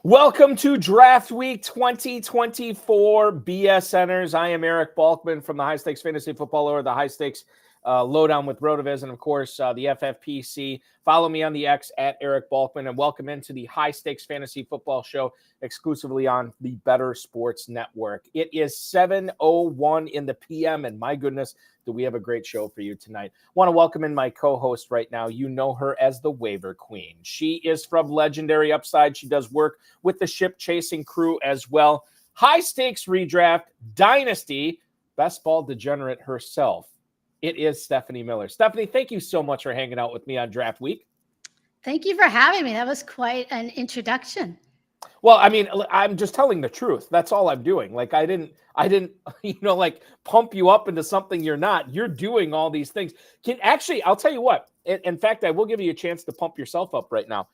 Welcome to Draft Week 2024 BS Centers. I am Eric Balkman from the High Stakes Fantasy Football or the High Stakes Lowdown with Rotoviz, and of course the FFPC. Follow me on the X at Eric Balkman, and welcome into the High Stakes Fantasy Football Show exclusively on the Better Sports Network. It is 7:01 in the PM, and my goodness, do we have a great show for you tonight. I want to welcome in my co-host right now. You know her as the Waiver Queen. She is from Legendary Upside. She does work with the ship chasing crew as well. High stakes redraft, dynasty, best ball degenerate herself. It is Stephanie Miller. Stephanie, thank you so much for hanging out with me on Draft Week. Thank you for having me. That was quite an introduction. Well, I mean, I'm just telling the truth. That's all I'm doing. Like, I didn't, like pump you up into something you're not. You're doing all these things. I'll tell you what. In fact, I will give you a chance to pump yourself up right now.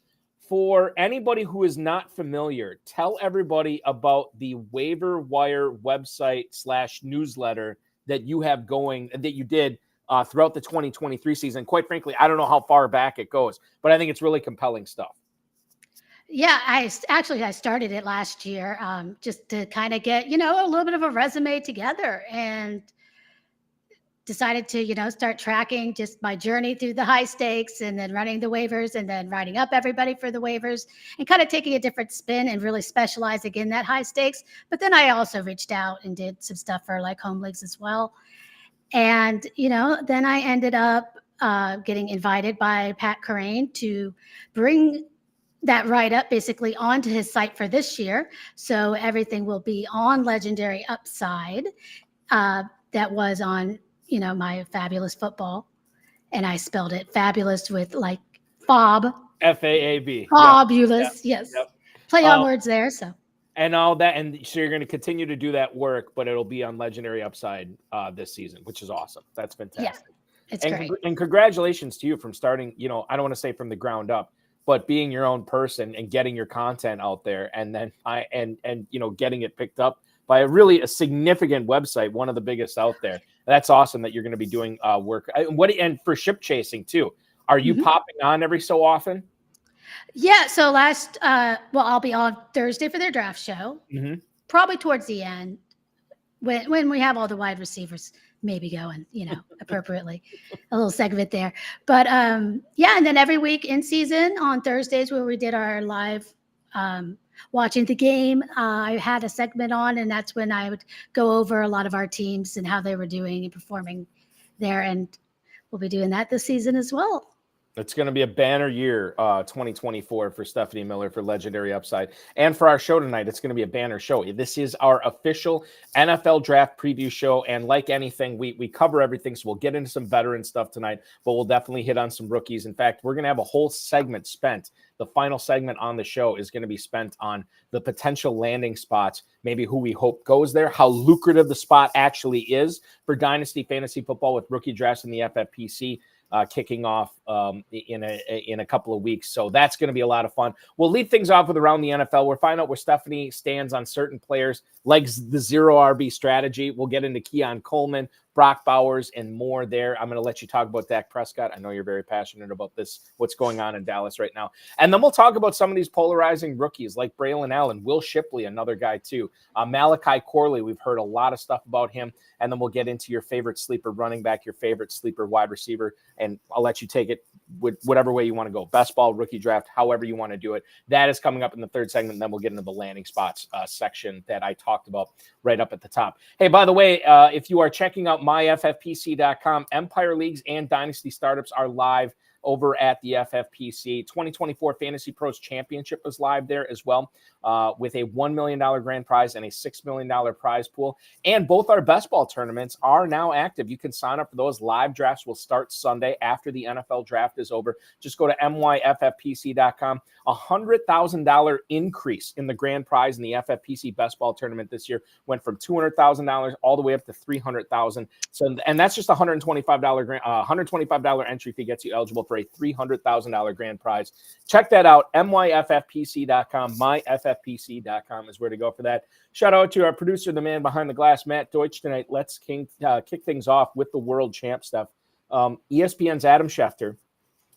For anybody who is not familiar, tell everybody about the Waiver Wire website / newsletter that you have going, that you did throughout the 2023 season. Quite frankly, I don't know how far back it goes, but I think it's really compelling stuff. Yeah, I started it last year just to kind of get, a little bit of a resume together, and decided to, start tracking just my journey through the high stakes and then running the waivers and then writing up everybody for the waivers and kind of taking a different spin and really specializing in that high stakes. But then I also reached out and did some stuff for like home leagues as well. And, then I ended up getting invited by Pat Corain to bring that write-up basically onto his site for this year. So everything will be on Legendary Upside. That was on, my Fabulous Football. And I spelled it fabulous with like fob. F-A-A-B. Fabulous, yes. Yep. Play on words there, so. And all that, and so you're going to continue to do that work, but it'll be on Legendary Upside this season, which is awesome. That's fantastic. Yeah, it's great. And congratulations to you from starting, I don't want to say from the ground up, but being your own person and getting your content out there, and then getting it picked up by a significant website, one of the biggest out there. That's awesome that you're going to be doing work. And for ship chasing too. Are you popping on every so often? Yeah. So I'll be on Thursday for their draft show. Probably towards the end when we have all the wide receivers maybe going, appropriately, a little segment there. But and then every week in season on Thursdays where we did our live watching the game, I had a segment on, and that's when I would go over a lot of our teams and how they were doing and performing there. And we'll be doing that this season as well. It's going to be a banner year, 2024 for Stephanie Miller for Legendary Upside. And for our show tonight, it's going to be a banner show. This is our official NFL draft preview show. And like anything, we cover everything. So we'll get into some veteran stuff tonight, but we'll definitely hit on some rookies. In fact, we're going to have a whole segment spent. The final segment on the show is going to be spent on the potential landing spots, maybe who we hope goes there, how lucrative the spot actually is for Dynasty Fantasy Football with rookie drafts in the FFPC. Kicking off in a couple of weeks. So that's going to be a lot of fun. We'll lead things off with around the NFL. We'll find out where Stephanie stands on certain players, like the zero RB strategy. We'll get into Keon, Coleman, Brock Bowers, and more there. I'm going to let you talk about Dak Prescott. I know you're very passionate about this, what's going on in Dallas right now. And then we'll talk about some of these polarizing rookies like Braelon Allen, Will Shipley, another guy too. Malachi Corley, we've heard a lot of stuff about him. And then we'll get into your favorite sleeper running back, your favorite sleeper wide receiver, and I'll let you take it with whatever way you want to go. Best ball, rookie draft, however you want to do it. That is coming up in the third segment. And then we'll get into the landing spots section that I talked about right up at the top. Hey, by the way, if you are checking out myffpc.com, Empire Leagues and Dynasty Startups are live over at the FFPC. 2024 Fantasy Pros Championship is live there as well, with a $1 million grand prize and a $6 million prize pool. And both our best ball tournaments are now active. You can sign up for those. Live drafts will start Sunday after the NFL draft is over. Just go to myffpc.com. $100,000 increase in the grand prize in the FFPC best ball tournament this year. Went from $200,000 all the way up to $300,000. So, and that's just $125 entry fee gets you eligible for a $300,000 grand prize. Check that out. myffpc.com. myffpc.com is where to go for that. Shout out to our producer, the man behind the glass, Matt Deutsch, tonight. Let's kick things off with the world champ stuff. ESPN's Adam Schefter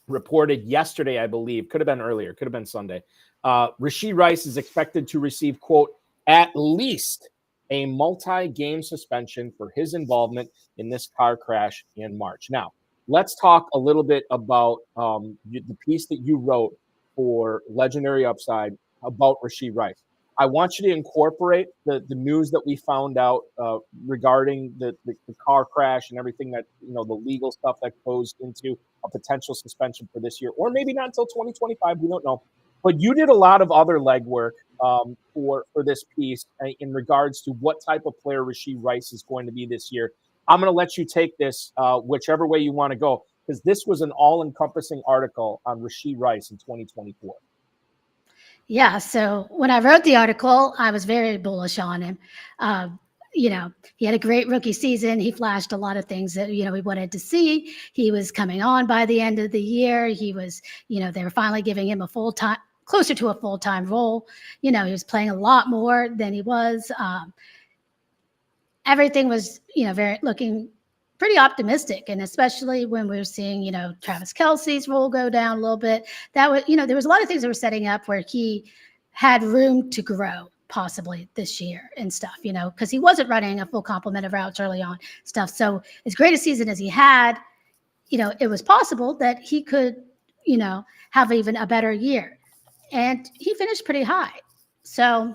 reported yesterday, I believe, could have been earlier, could have been Sunday. Rashee Rice is expected to receive, quote, at least a multi-game suspension for his involvement in this car crash in March. Now, let's talk a little bit about the piece that you wrote for Legendary Upside about Rashee Rice. I want you to incorporate the news that we found out regarding the car crash and everything that, the legal stuff that goes into a potential suspension for this year, or maybe not until 2025. We don't know. But you did a lot of other legwork for this piece in regards to what type of player Rashee Rice is going to be this year. I'm going to let you take this whichever way you want to go, because this was an all-encompassing article on Rashee Rice in 2024. Yeah. So when I wrote the article, I was very bullish on him. He had a great rookie season. He flashed a lot of things that, we wanted to see. He was coming on by the end of the year. He was, they were finally giving him closer to a full-time role. He was playing a lot more than he was. Everything was, looking pretty optimistic. And especially when we were seeing, Travis Kelce's role go down a little bit, that was, there was a lot of things that were setting up where he had room to grow possibly this year and stuff, because he wasn't running a full complement of routes early on stuff. So as great a season as he had, it was possible that he could, have even a better year. And he finished pretty high. So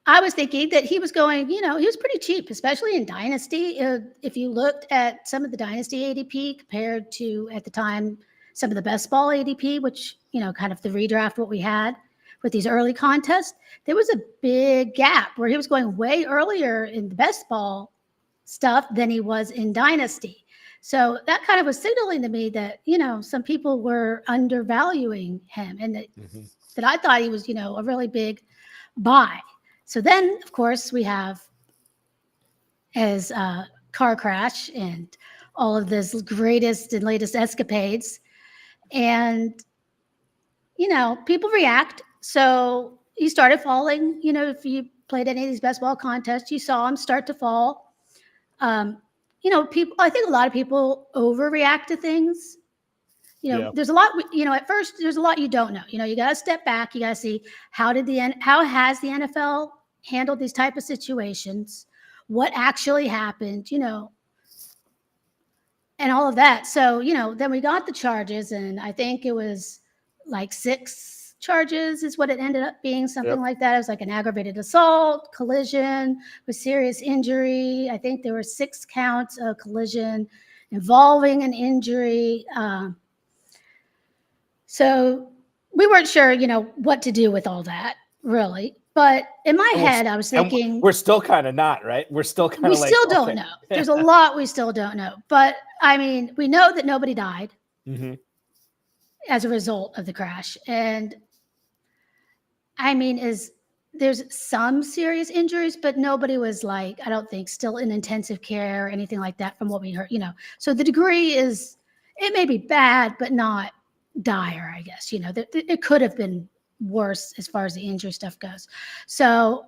I was thinking that he was going, he was pretty cheap, especially in Dynasty. If you looked at some of the Dynasty ADP compared to, at the time, some of the best ball ADP, which, kind of the redraft, what we had with these early contests, there was a big gap where he was going way earlier in the best ball stuff than he was in Dynasty. So that kind of was signaling to me that, some people were undervaluing him, and that I thought he was, a really big buy. So then, of course, we have his car crash and all of this greatest and latest escapades. And, people react. So he started falling. If you played any of these best ball contests, you saw him start to fall. I think a lot of people overreact to things. There's a lot, at first there's a lot you don't know. You got to step back. You got to see how has the NFL handled these type of situations? What actually happened, and all of that. So, then we got the charges, and I think it was like 6 charges is what it ended up being, something like that. It was like an aggravated assault, collision with serious injury. I think there were 6 counts of collision involving an injury. So we weren't sure, what to do with all that, really. But in my head, I was thinking, we're still kind of not, right? We're still kind of we still don't know. There's a lot we still don't know. But I mean, we know that nobody died as a result of the crash. And I mean, there's some serious injuries, but nobody was like, I don't think, still in intensive care or anything like that from what we heard, So the degree is, it may be bad, but not dire, I guess. It could have been worse as far as the injury stuff goes. So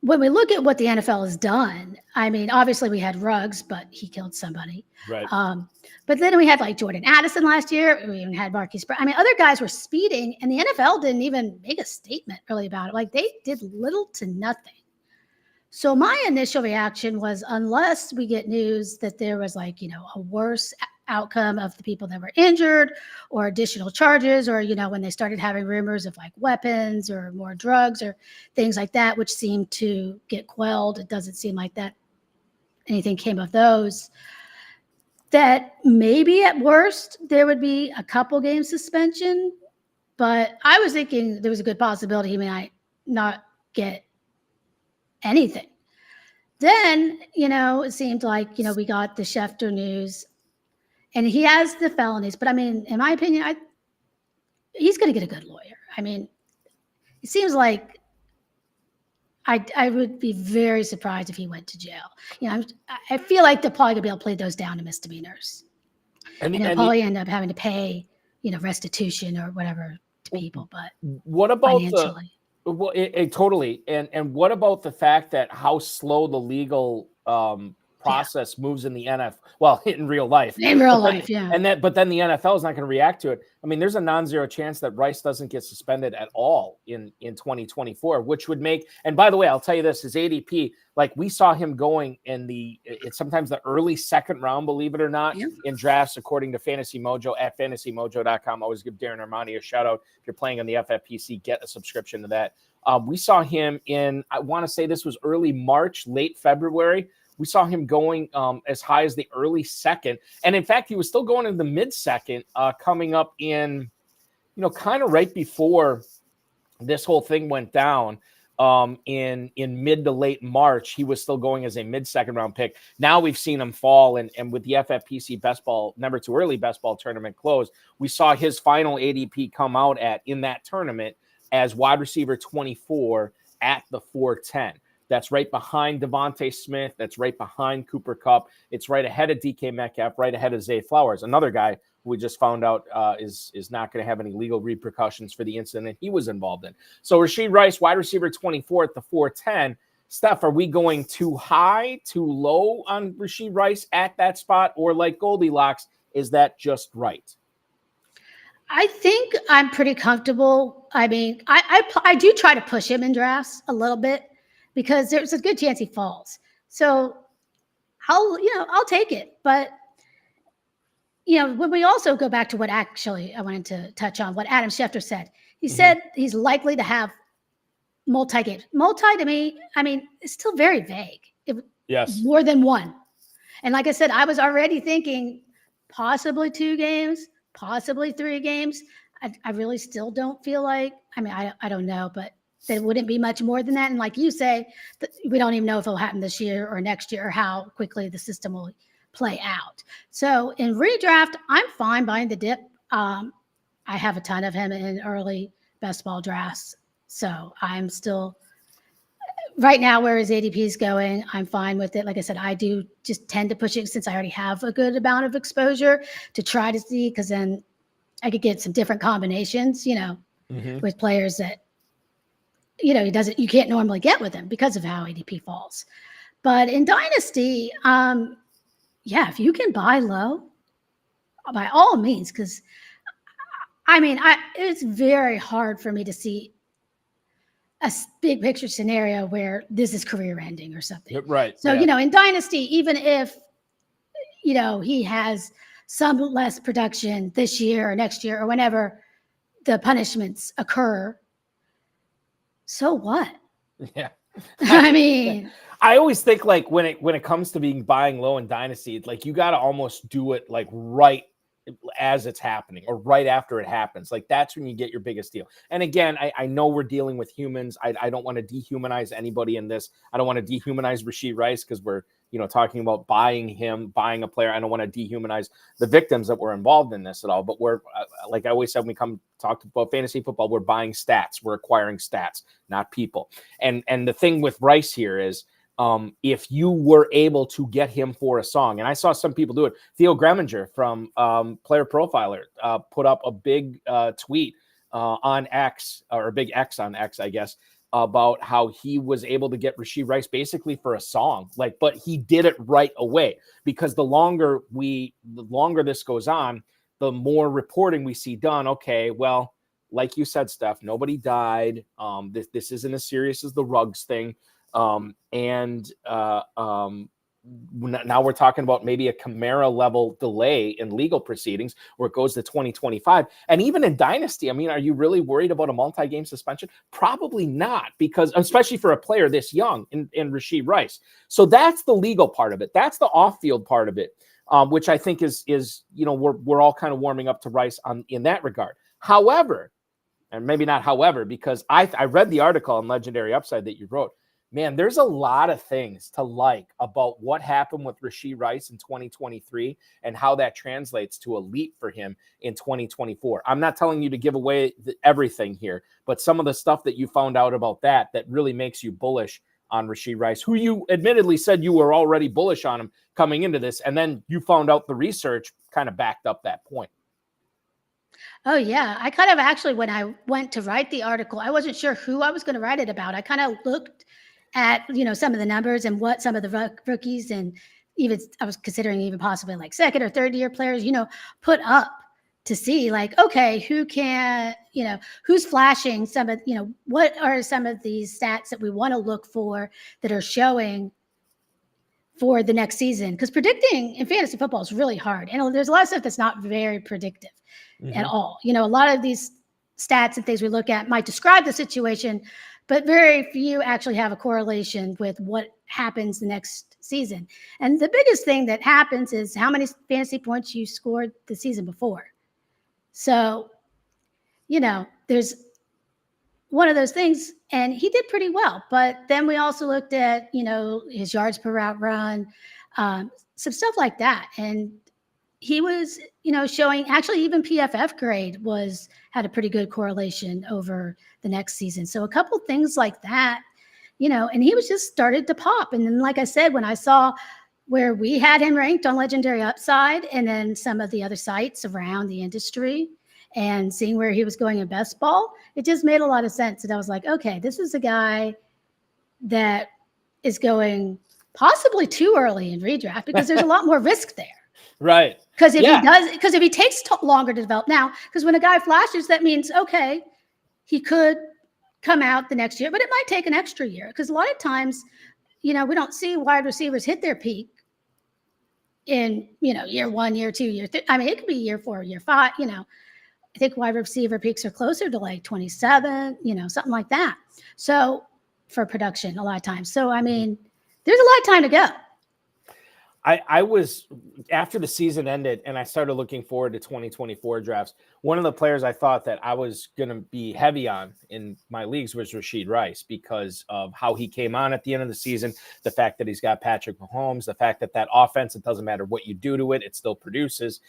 when we look at what the NFL has done, I mean, obviously we had Ruggs, but he killed somebody. Right. But then we had like Jordan Addison last year. We even had Marquise Brown. I mean, other guys were speeding, and the NFL didn't even make a statement really about it. Like, they did little to nothing. So my initial reaction was, unless we get news that there was like, a worse outcome of the people that were injured or additional charges, or, when they started having rumors of like weapons or more drugs or things like that, which seemed to get quelled. It doesn't seem like that anything came of those. That maybe at worst there would be a couple game suspension, but I was thinking there was a good possibility he might not get anything. Then, it seemed like, we got the Schefter news, and he has the felonies. But I mean, in my opinion, he's going to get a good lawyer. I mean, it seems like I would be very surprised if he went to jail. I feel like they're probably going to be able to play those down to misdemeanors. And they'll probably end up having to pay, restitution or whatever to people. But what about financially? Well, totally. And what about the fact that how slow the legal process moves in the NFL. Well, in real life. In real life, yeah. But then the NFL is not going to react to it. I mean, there's a non-zero chance that Rice doesn't get suspended at all in 2024, which would make, and by the way, I'll tell you this, his ADP, like we saw him going in it's sometimes the early second round, believe it or not, in drafts, according to Fantasy Mojo at fantasymojo.com. Always give Darren Armani a shout out. If you're playing on the FFPC, get a subscription to that. We saw him in, I want to say this was early March, late February. We saw him going as high as the early second. And in fact, he was still going in the mid-second, coming up in, kind of right before this whole thing went down in mid to late March. He was still going as a mid-second round pick. Now we've seen him fall. And with the FFPC best ball, number 2 early best ball tournament close, we saw his final ADP come out in that tournament as wide receiver 24 at the 410. That's right behind Devontae Smith. That's right behind Cooper Kupp. It's right ahead of DK Metcalf, right ahead of Zay Flowers, another guy who we just found out is not going to have any legal repercussions for the incident he was involved in. So Rashee Rice, wide receiver 24 at the 410. Steph, are we going too high, too low on Rashee Rice at that spot? Or like Goldilocks, is that just right? I think I'm pretty comfortable. I mean, I do try to push him in drafts a little bit, because there's a good chance he falls. So I'll take it. But, when we also go back to what actually I wanted to touch on, what Adam Schefter said, he said he's likely to have multi-games. Multi to me, I mean, it's still very vague. Yes. More than one. And like I said, I was already thinking possibly 2 games, possibly 3 games. I really still don't feel like, I mean, I don't know, but there wouldn't be much more than that. And like you say, we don't even know if it'll happen this year or next year, or how quickly the system will play out. So in redraft, I'm fine buying the dip. I have a ton of him in early best ball drafts. So I'm still, right now where his ADP is going, I'm fine with it. Like I said, I do just tend to push it since I already have a good amount of exposure to try to see, because then I could get some different combinations, with players that, you can't normally get with him because of how ADP falls. But in Dynasty, if you can buy low, by all means, because I mean, it's very hard for me to see a big picture scenario where this is career ending or something. Right. So, in Dynasty, even if, he has some less production this year or next year or whenever the punishments occur, so what? Yeah. I mean, I always think like when it comes to buying low in Dynasty, it's like you got to almost do it like right as it's happening or right after it happens. Like that's when you get your biggest deal. And again, I know we're dealing with humans. I don't want to dehumanize anybody in this. I don't want to dehumanize Rashee Rice because we're, talking about buying a player. I don't want to dehumanize the victims that were involved in this at all. But we're, like I always said, when we come talk about fantasy football, we're buying stats. We're acquiring stats, not people. And the thing with Rice here is, if you were able to get him for a song, and I saw some people do it. Theo Greminger from Player Profiler put up a big tweet on X, or a big X on X, I guess, about how he was able to get Rashee Rice basically for a song. But he did it right away, because the longer this goes on, the more reporting we see done. Okay, well, like you said, Steph, nobody died. This isn't as serious as the Ruggs thing. Now we're talking about maybe a Camara level delay in legal proceedings where it goes to 2025. And even in Dynasty, I mean, are you really worried about a multi-game suspension? Probably not, because especially for a player this young in Rashee Rice. So that's the legal part of it. That's the off-field part of it, which I think is we're all kind of warming up to Rice in that regard. However, and maybe not however, because I read the article on Legendary Upside that you wrote. Man, there's a lot of things to like about what happened with Rashee Rice in 2023 and how that translates to a leap for him in 2024. I'm not telling you to give away everything here, but some of the stuff that you found out about that really makes you bullish on Rashee Rice, who you admittedly said you were already bullish on him coming into this, and then you found out the research kind of backed up that point. Oh, yeah. I kind of actually, when I went to write the article, I wasn't sure who I was going to write it about. I kind of looked at, some of the numbers and what some of the rookies and, even I was considering even possibly like second or third year players, put up to see like, okay, who can, who's flashing some of, what are some of these stats that we want to look for that are showing for the next season? Because predicting in fantasy football is really hard. And there's a lot of stuff that's not very predictive at all. A lot of these stats and things we look at might describe the situation, but very few actually have a correlation with what happens the next season. And the biggest thing that happens is how many fantasy points you scored the season before. So, there's one of those things, and he did pretty well. But then we also looked at, his yards per route run, some stuff like that. And he was, showing actually even PFF grade had a pretty good correlation over the next season. So a couple things like that, and he was just started to pop. And then, like I said, when I saw where we had him ranked on Legendary Upside and then some of the other sites around the industry and seeing where he was going in best ball, it just made a lot of sense. And I was like, okay, this is a guy that is going possibly too early in redraft because there's a lot more risk there. Right. Because if he takes longer to develop now, because when a guy flashes, that means, okay, he could come out the next year, but it might take an extra year. Because a lot of times, we don't see wide receivers hit their peak in, year 1, year 2, year 3. I mean, it could be year 4, year 5, I think wide receiver peaks are closer to like 27, something like that. So for production, a lot of times. So, I mean, there's a lot of time to go. I was, after the season ended and I started looking forward to 2024 drafts, one of the players I thought that I was going to be heavy on in my leagues was Rashee Rice because of how he came on at the end of the season, the fact that he's got Patrick Mahomes, the fact that offense, it doesn't matter what you do to it, it still produces.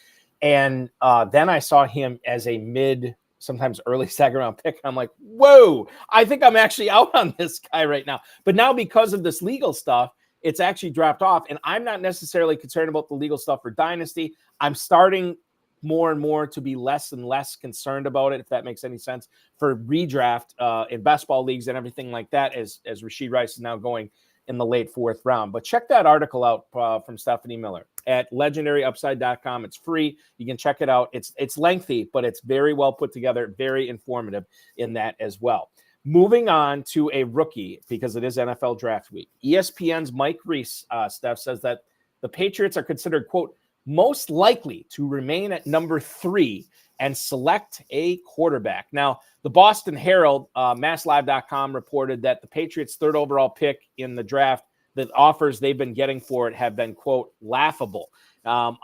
And then I saw him as a sometimes early second round pick. I'm like, whoa, I think I'm actually out on this guy right now. But now because of this legal stuff, it's actually dropped off. And I'm not necessarily concerned about the legal stuff for Dynasty. I'm starting more and more to be less and less concerned about it, if that makes any sense, for redraft in best ball leagues and everything like that, as Rashee Rice is now going in the late 4th round. But check that article out from Stephanie Miller at legendaryupside.com. It's free. You can check it out. It's lengthy, but it's very well put together, very informative in that as well. Moving on to a rookie, because it is NFL draft week. ESPN's Mike Reese, Steph, says that the Patriots are considered, quote, most likely to remain at number 3 and select a quarterback. Now, the Boston Herald, MassLive.com, reported that the Patriots' 3rd overall pick in the draft, the offers they've been getting for it have been, quote, laughable. Now,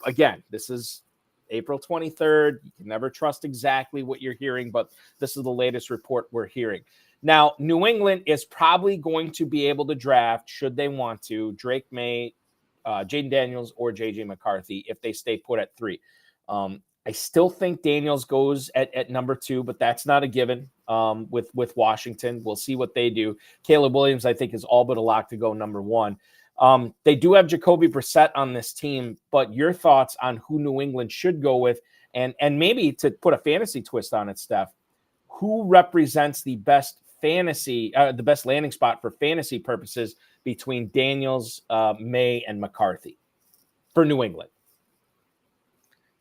again, this is April 23rd. You can never trust exactly what you're hearing, but this is the latest report we're hearing. Now, New England is probably going to be able to draft, should they want to, Drake May, Jaden Daniels, or J.J. McCarthy if they stay put at 3. I still think Daniels goes at number 2, but that's not a given with Washington. We'll see what they do. Caleb Williams, I think, is all but a lock to go number 1. They do have Jacoby Brissett on this team, but your thoughts on who New England should go with, and maybe to put a fantasy twist on it, Steph, who represents the best the best landing spot for fantasy purposes between Daniels, May, and McCarthy for New England?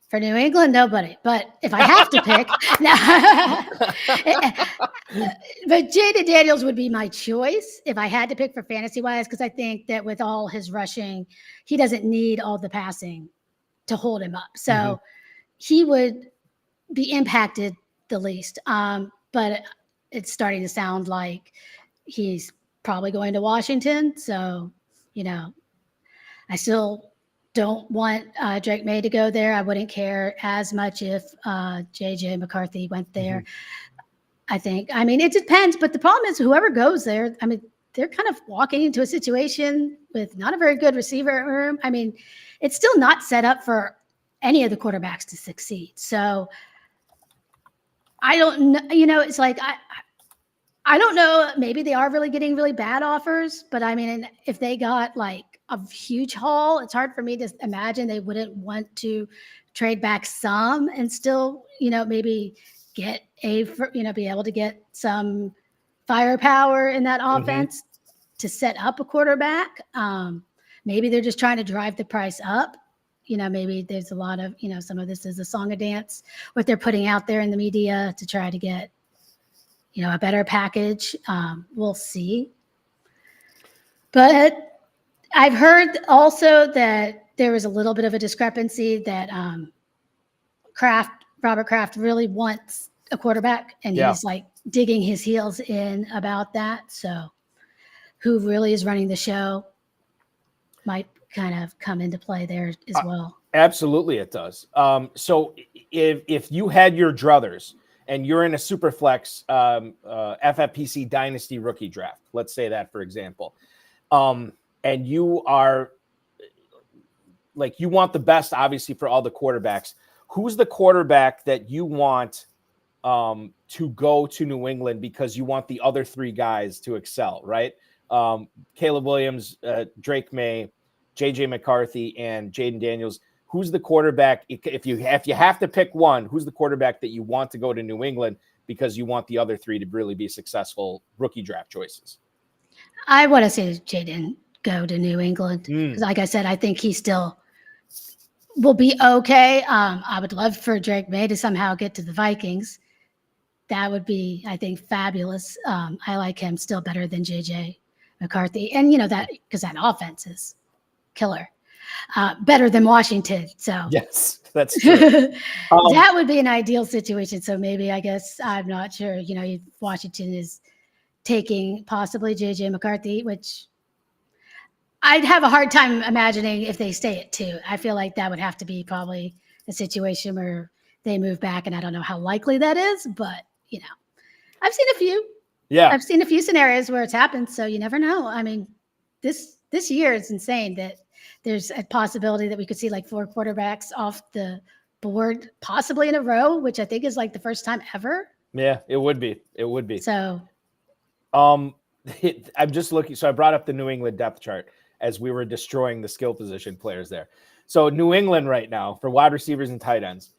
For New England, nobody. But if I have to pick, but Jaden Daniels would be my choice if I had to pick for fantasy-wise, because I think that with all his rushing, he doesn't need all the passing to hold him up. So he would be impacted the least. But it's starting to sound like he's probably going to Washington. So, I still don't want Drake May to go there. I wouldn't care as much if J.J. McCarthy went there. I think. I mean, it depends. But the problem is whoever goes there, I mean, they're kind of walking into a situation with not a very good receiver room. I mean, it's still not set up for any of the quarterbacks to succeed. So I don't know. It's like I don't know. Maybe they are really getting really bad offers. But I mean, if they got like a huge haul, it's hard for me to imagine they wouldn't want to trade back some and still, maybe get be able to get some firepower in that offense to set up a quarterback. maybe they're just trying to drive the price up. Maybe there's a lot of, some of this is a song and dance, what they're putting out there in the media to try to get, a better package. We'll see. But I've heard also that there was a little bit of a discrepancy that Robert Kraft really wants a quarterback, and he's like digging his heels in about that. So who really is running the show might kind of come into play there as well. Absolutely, it does. So if you had your druthers and you're in a Superflex FFPC Dynasty rookie draft, let's say that, for example, and you are like, you want the best, obviously, for all the quarterbacks. Who's the quarterback that you want to go to New England because you want the other three guys to excel, right? Caleb Williams, Drake May, JJ McCarthy, and Jaden Daniels. Who's the quarterback? If you have to pick one, who's the quarterback that you want to go to New England because you want the other three to really be successful rookie draft choices? I want to see Jaden go to New England because, like I said, I think he still will be okay. I would love for Drake May to somehow get to the Vikings. That would be, I think, fabulous. I like him still better than JJ McCarthy, and that because that offense is killer. Better than Washington. So yes, that's true. That would be an ideal situation. So maybe, I guess, I'm not sure, Washington is taking possibly JJ McCarthy, which I'd have a hard time imagining if they stay at 2. I feel like that would have to be probably a situation where they move back, and I don't know how likely that is, but I've seen a few. Yeah. I've seen a few scenarios where it's happened. So you never know. I mean, this year is insane that there's a possibility that we could see like 4 quarterbacks off the board, possibly in a row, which I think is like the first time ever. Yeah, it would be. It would be. So, I'm just looking. So I brought up the New England depth chart as we were destroying the skill position players there. So New England right now for wide receivers and tight ends,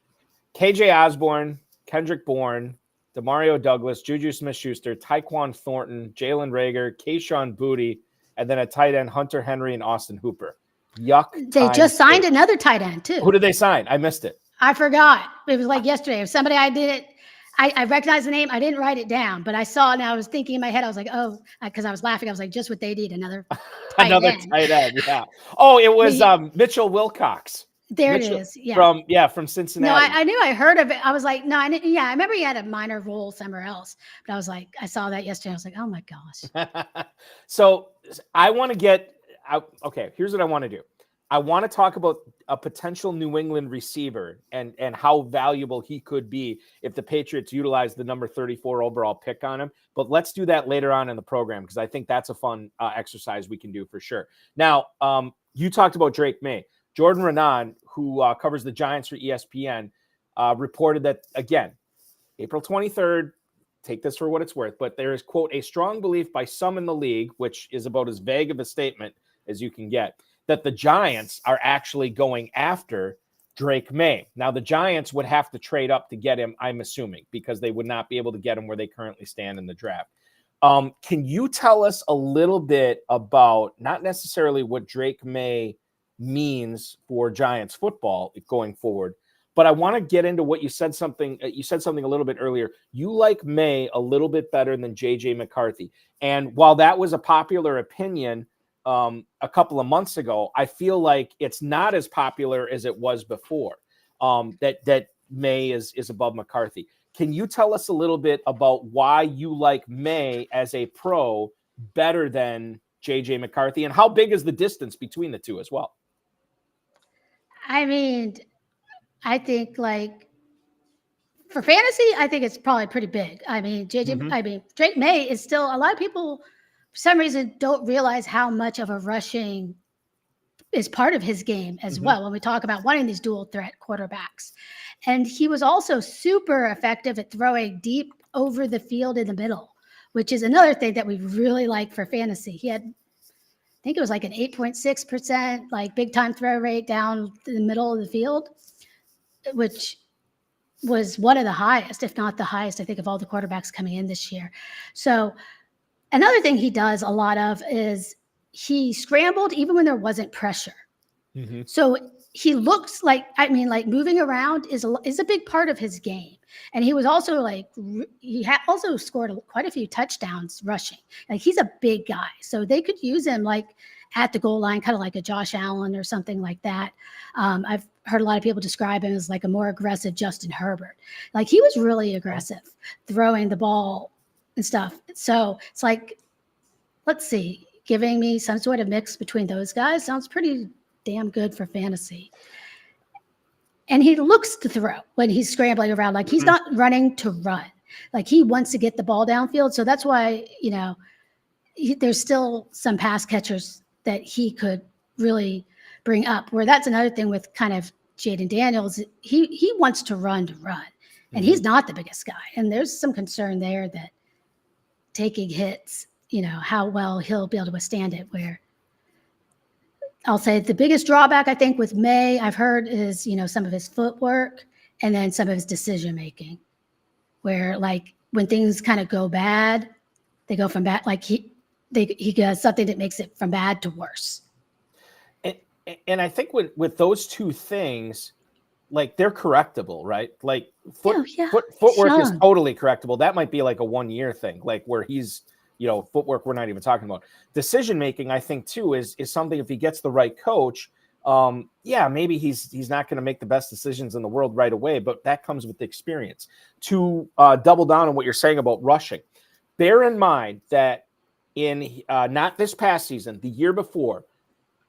KJ Osborne, Kendrick Bourne, Demario Douglas, Juju Smith-Schuster, Tyquan Thornton, Jalen Reagor, Kayshon Boutte, and then a tight end, Hunter Henry and Austin Hooper. Yuck. They just signed another tight end too. Who did they sign? I missed it. I forgot. It was like yesterday. If somebody I did it, I recognized the name. I didn't write it down, but I saw it and I was thinking in my head, I was like, oh, because I was laughing. I was like, just what they need, another tight end. Tight end, yeah. Oh, it was Mitchell Wilcox. There Mitchell, it is. Yeah. From Cincinnati. No, I knew I heard of it. I was like, no, I remember he had a minor role somewhere else, but I was like, I saw that yesterday. I was like, oh my gosh. So I want to get out. Okay, here's what I want to do. I want to talk about a potential New England receiver and how valuable he could be if the Patriots utilize the number 34 overall pick on him. But let's do that later on in the program because I think that's a fun exercise we can do for sure. Now, you talked about Drake May. Jordan Renan, who covers the Giants for ESPN, reported that, again, April 23rd, take this for what it's worth, but there is, quote, a strong belief by some in the league, which is about as vague of a statement as you can get, that the Giants are actually going after Drake May. Now, the Giants would have to trade up to get him, I'm assuming, because they would not be able to get him where they currently stand in the draft. Can you tell us a little bit about not necessarily what Drake May means for Giants football going forward, but I want to get into what you said something a little bit earlier. You like May a little bit better than JJ McCarthy. And while that was a popular opinion a couple of months ago, I feel like it's not as popular as it was before, that May is above McCarthy. Can you tell us a little bit about why you like May as a pro better than JJ McCarthy, and how big is the distance between the two as well? I mean, I think like for fantasy, I think it's probably pretty big. I mean, Drake May is still, a lot of people for some reason don't realize how much of a rushing is part of his game as well. When we talk about wanting these dual threat quarterbacks, and he was also super effective at throwing deep over the field in the middle, which is another thing that we really like for fantasy. He had, I think it was like an 8.6% like big time throw rate down the middle of the field, which was one of the highest, if not the highest, I think, of all the quarterbacks coming in this year. So another thing he does a lot of is he scrambled even when there wasn't pressure. Mm-hmm. So he looks like, I mean, like moving around is a big part of his game. And he was also like, he also scored quite a few touchdowns rushing. Like he's a big guy. So they could use him like at the goal line, kind of like a Josh Allen or something like that. I've heard a lot of people describe him as like a more aggressive Justin Herbert. Like he was really aggressive throwing the ball and stuff. So it's like, let's see, giving me some sort of mix between those guys sounds pretty damn good for fantasy. And he looks to throw when he's scrambling around. Like he's not running to run. Like he wants to get the ball downfield. So that's why, you know, there's still some pass catchers that he could really bring up, where that's another thing with kind of Jaden Daniels. He wants to run, and he's not the biggest guy. And there's some concern there that taking hits, you know, how well he'll be able to withstand it, where I'll say the biggest drawback, I think, with May, I've heard, is, you know, some of his footwork and then some of his decision making, where like when things kind of go bad, they go from bad, like he does something that makes it from bad to worse. And I think with those two things, like they're correctable, right? Like footwork is totally correctable. That might be like a 1 year thing, like where he's, you know, footwork we're not even talking about. Decision making, I think too, is something, if he gets the right coach, maybe he's not going to make the best decisions in the world right away, but that comes with the experience. To double down on what you're saying about rushing, bear in mind that in not this past season, the year before,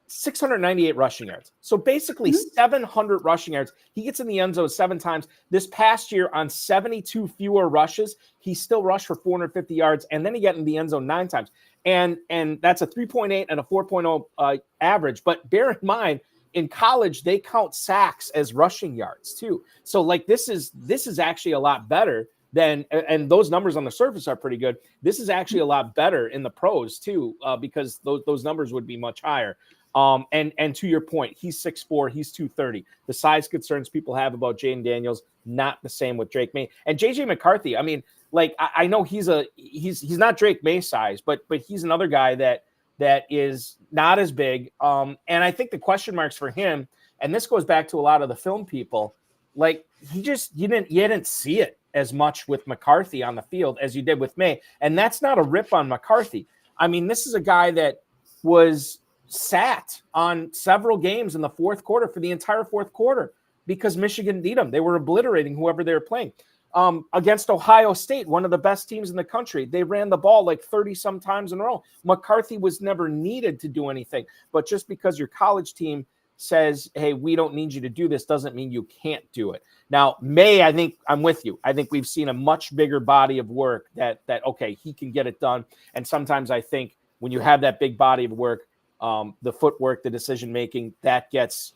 698 rushing yards. So basically 700 rushing yards. He gets in the end zone 7 times. This past year, on 72 fewer rushes, he still rushed for 450 yards, and then he got in the end zone 9 times. And that's a 3.8 and a 4.0 average. But bear in mind, in college, they count sacks as rushing yards too. So like this is actually a lot better than, and those numbers on the surface are pretty good. This is actually a lot better in the pros too, because those numbers would be much higher. And to your point, he's 6'4", he's 230. The size concerns people have about Jaden Daniels, not the same with Drake May. And JJ McCarthy, I mean, like I know he's not Drake May size, but he's another guy that is not as big. And I think the question marks for him, and this goes back to a lot of the film people, like you didn't see it as much with McCarthy on the field as you did with May. And that's not a rip on McCarthy. I mean, this is a guy that was sat on several games in the fourth quarter for the entire fourth quarter because Michigan beat them. They were obliterating whoever they were playing. Against Ohio State, one of the best teams in the country, they ran the ball like 30 some times in a row. McCarthy was never needed to do anything, but just because your college team says, hey, we don't need you to do this, doesn't mean you can't do it. Now, May, I think I'm with you. I think we've seen a much bigger body of work that okay, he can get it done. And sometimes I think when you have that big body of work, the footwork, the decision-making, that gets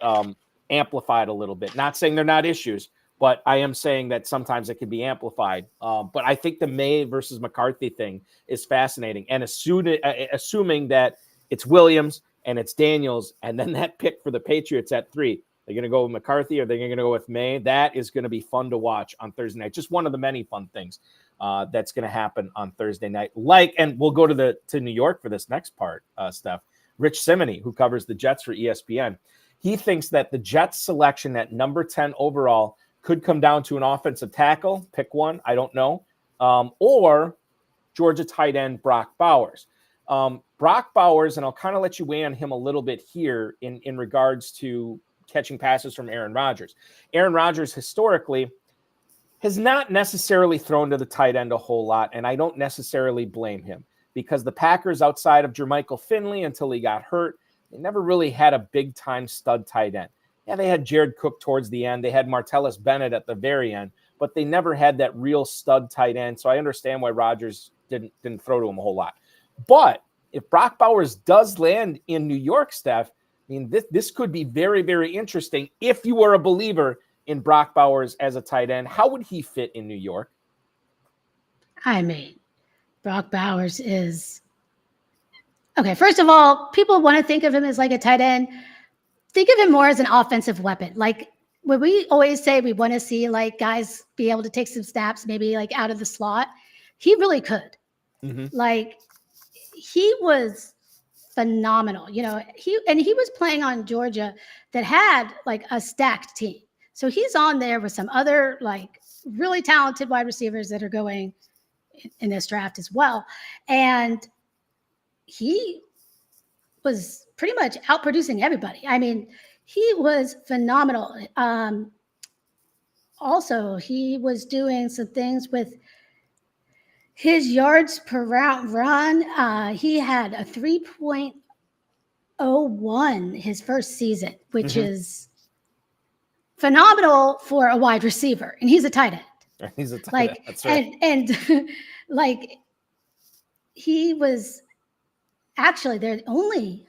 amplified a little bit. Not saying they're not issues, but I am saying that sometimes it can be amplified. But I think the May versus McCarthy thing is fascinating. And assuming that it's Williams and it's Daniels, and then that pick for the Patriots at 3, they're going to go with McCarthy or they're going to go with May. That is going to be fun to watch on Thursday night. Just one of the many fun things that's going to happen on Thursday night. And we'll go to New York for this next part, Steph. Rich Simony, who covers the Jets for ESPN, he thinks that the Jets selection at number 10 overall could come down to an offensive tackle. Pick one, I don't know. Or Georgia tight end Brock Bowers. Brock Bowers, and I'll kind of let you weigh on him a little bit here in regards to catching passes from Aaron Rodgers. Aaron Rodgers historically has not necessarily thrown to the tight end a whole lot, and I don't necessarily blame him, because the Packers, outside of Jermichael Finley until he got hurt, they never really had a big-time stud tight end. Yeah, they had Jared Cook towards the end. They had Martellus Bennett at the very end, but they never had that real stud tight end. So I understand why Rodgers didn't throw to him a whole lot. But if Brock Bowers does land in New York, Steph, I mean, this could be very, very interesting if you were a believer in Brock Bowers as a tight end. How would he fit in New York? I mean, Brock Bowers is okay. First of all, people want to think of him as like a tight end. Think of him more as an offensive weapon. Like when we always say we want to see like guys be able to take some snaps, maybe like out of the slot, he really could. Like he was phenomenal. You know, he was playing on Georgia that had like a stacked team. So he's on there with some other like really talented wide receivers that are going in this draft as well. And he was pretty much outproducing everybody. I mean, he was phenomenal. Also, he was doing some things with his yards per route run. He had a 3.01 his first season, which is phenomenal for a wide receiver. And he's a tight end. He's a tight end. That's right. And like he was actually the only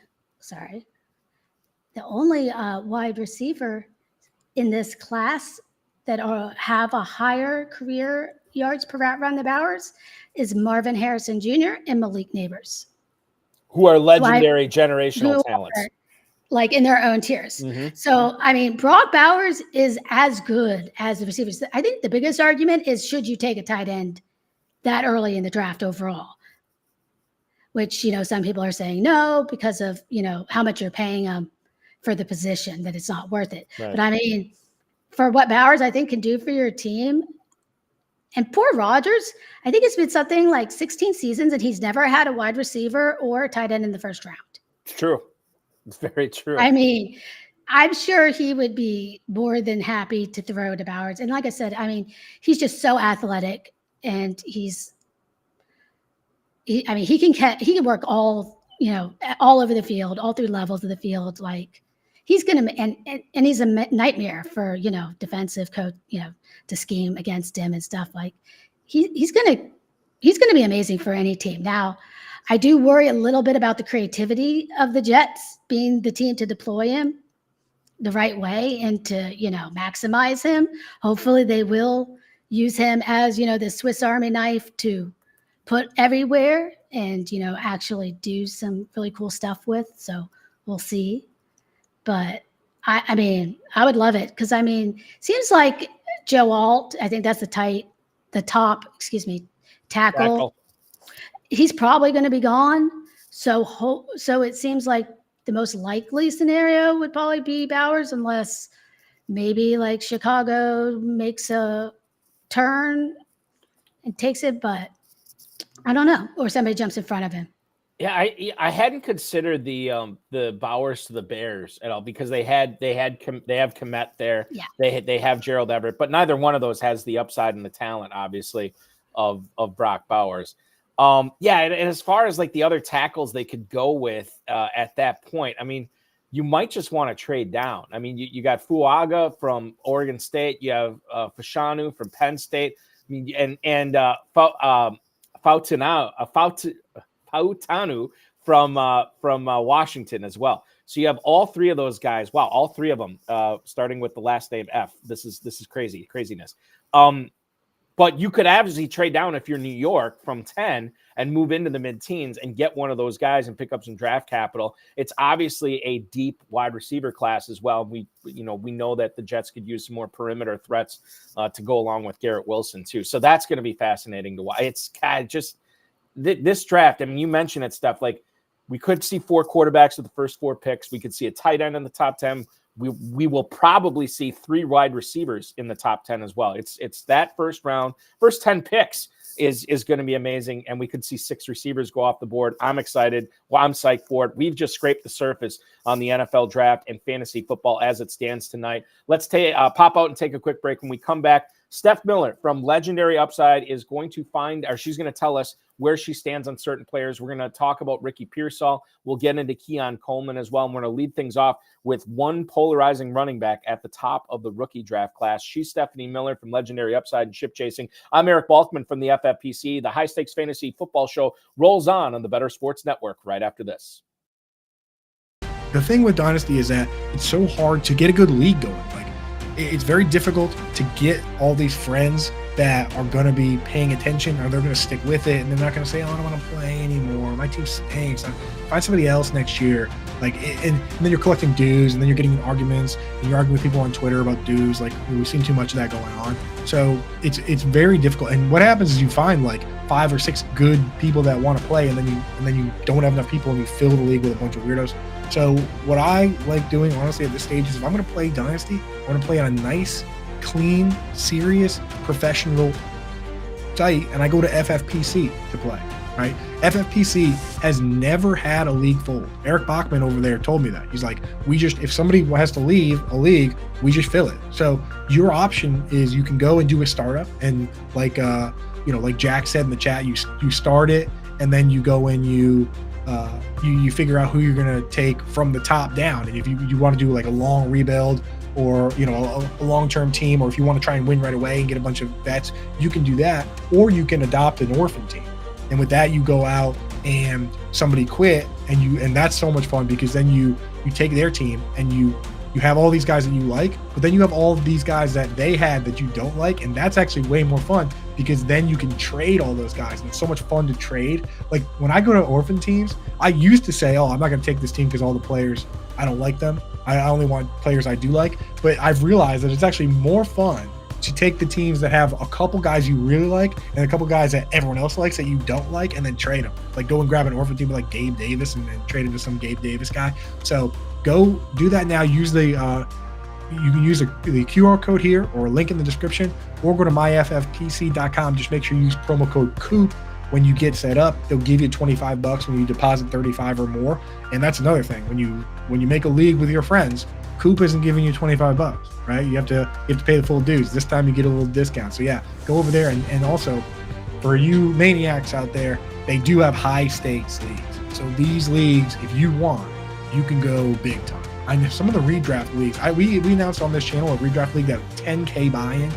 wide receiver in this class that have a higher career yards per route run than Bowers is Marvin Harrison Jr. and Malik Neighbors, who are legendary generational talents, like in their own tiers. So, I mean, Brock Bowers is as good as the receivers. I think the biggest argument is, should you take a tight end that early in the draft overall? Which, you know, some people are saying no, because of, you know, how much you're paying them for the position, that it's not worth it. Right. But I mean, for what Bowers, I think, can do for your team. And poor Rodgers, I think it's been something like 16 seasons and he's never had a wide receiver or a tight end in the first round. It's true. It's very true. I mean, I'm sure he would be more than happy to throw to Bowers. And like I said, I mean, he's just so athletic, and he can work all over the field, all three levels of the field. Like he's going to, and he's a nightmare for, you know, defensive coach, you know, to scheme against him and stuff. Like he's going to be amazing for any team. Now, I do worry a little bit about the creativity of the Jets being the team to deploy him the right way and to, you know, maximize him. Hopefully they will use him as, you know, the Swiss Army knife to put everywhere and, you know, actually do some really cool stuff with. So we'll see. But I mean, I would love it, because I mean, seems like Joe Alt, I think that's the top tackle. He's probably going to be gone. So it seems like the most likely scenario would probably be Bowers, unless maybe like Chicago makes a turn and takes it, but I don't know, or somebody jumps in front of him. Yeah, I hadn't considered the Bowers to the Bears at all, because they have Komet there. Yeah. They have Gerald Everett, but neither one of those has the upside and the talent, obviously, of Brock Bowers. And as far as like the other tackles they could go with at that point, I mean, you might just want to trade down. I mean, you got Fuaga from Oregon State, you have Fashanu from Penn State, I mean, and Fautanu from Washington as well. So you have all three of those guys. Wow, all three of them starting with the last name F. This is craziness. But you could obviously trade down if you're New York from 10 and move into the mid-teens and get one of those guys and pick up some draft capital. It's obviously a deep wide receiver class as well. We know that the Jets could use some more perimeter threats to go along with Garrett Wilson too. So that's going to be fascinating to watch. It's kind of just this draft. I mean, you mentioned it, stuff like we could see 4 quarterbacks with the first 4 picks. We could see a tight end in the top 10. We will probably see 3 wide receivers in the top 10 as well. It's that first 10 picks is going to be amazing. And we could see 6 receivers go off the board. I'm excited. Well, I'm psyched for it. We've just scraped the surface on the NFL draft and fantasy football as it stands tonight. Let's pop out and take a quick break. When we come back, Steph Miller from Legendary Upside is going to she's going to tell us where she stands on certain players. We're going to talk about Ricky Pearsall. We'll get into Keon Coleman as well. And we're going to lead things off with one polarizing running back at the top of the rookie draft class. She's Stephanie Miller from Legendary Upside and Ship Chasing. I'm Eric Balkman from the FFPC. The High Stakes Fantasy Football Show rolls on the Better Sports Network right after this. The thing with Dynasty is that it's so hard to get a good league going. Like, it's very difficult to get all these friends that are going to be paying attention, or they're going to stick with it, and they're not going to say, "Oh, I don't want to play anymore. My team stinks. Find somebody else next year." Like, and then you're collecting dues, and then you're getting in arguments, and you're arguing with people on Twitter about dues. Like, we've seen too much of that going on. So it's very difficult. And what happens is you find like 5 or 6 good people that want to play, and then you don't have enough people, and you fill the league with a bunch of weirdos. So what I like doing, honestly, at this stage is if I'm going to play Dynasty, I want to play on a nice, clean, serious, professional site, and I go to FFPC to play, right? FFPC has never had a league fold. Eric Balkman over there told me that. He's like, if somebody has to leave a league, we just fill it. So your option is you can go and do a startup, and like Jack said in the chat, you start it, and then you go and you figure out who you're going to take from the top down. And if you want to do like a long rebuild, or a long-term team, or if you want to try and win right away and get a bunch of vets, you can do that. Or you can adopt an orphan team, and with that you go out and somebody quit, and that's so much fun, because then you take their team and you have all these guys that you like, but then you have all of these guys that they had that you don't like, and that's actually way more fun, because then you can trade all those guys, and it's so much fun to trade. Like when I go to orphan teams, I used to say, "Oh, I'm not going to take this team because all the players, I don't like them. I only want players I do like." But I've realized that it's actually more fun to take the teams that have a couple guys you really like and a couple guys that everyone else likes that you don't like, and then trade them. Like go and grab an orphan team like Gabe Davis and then trade him to some Gabe Davis guy. So go do that now. Use you can use the QR code here or a link in the description, or go to myffpc.com. Just make sure you use promo code COOP when you get set up. They'll give you $25 when you deposit 35 or more. And that's another thing. When you make a league with your friends, Coop isn't giving you $25, right? You have to pay the full dues. This time you get a little discount. So yeah, go over there. And also for you maniacs out there, they do have high stakes leagues. So these leagues, if you want, you can go big time. I know some of the redraft leagues, we announced on this channel a redraft league that 10K buy-in.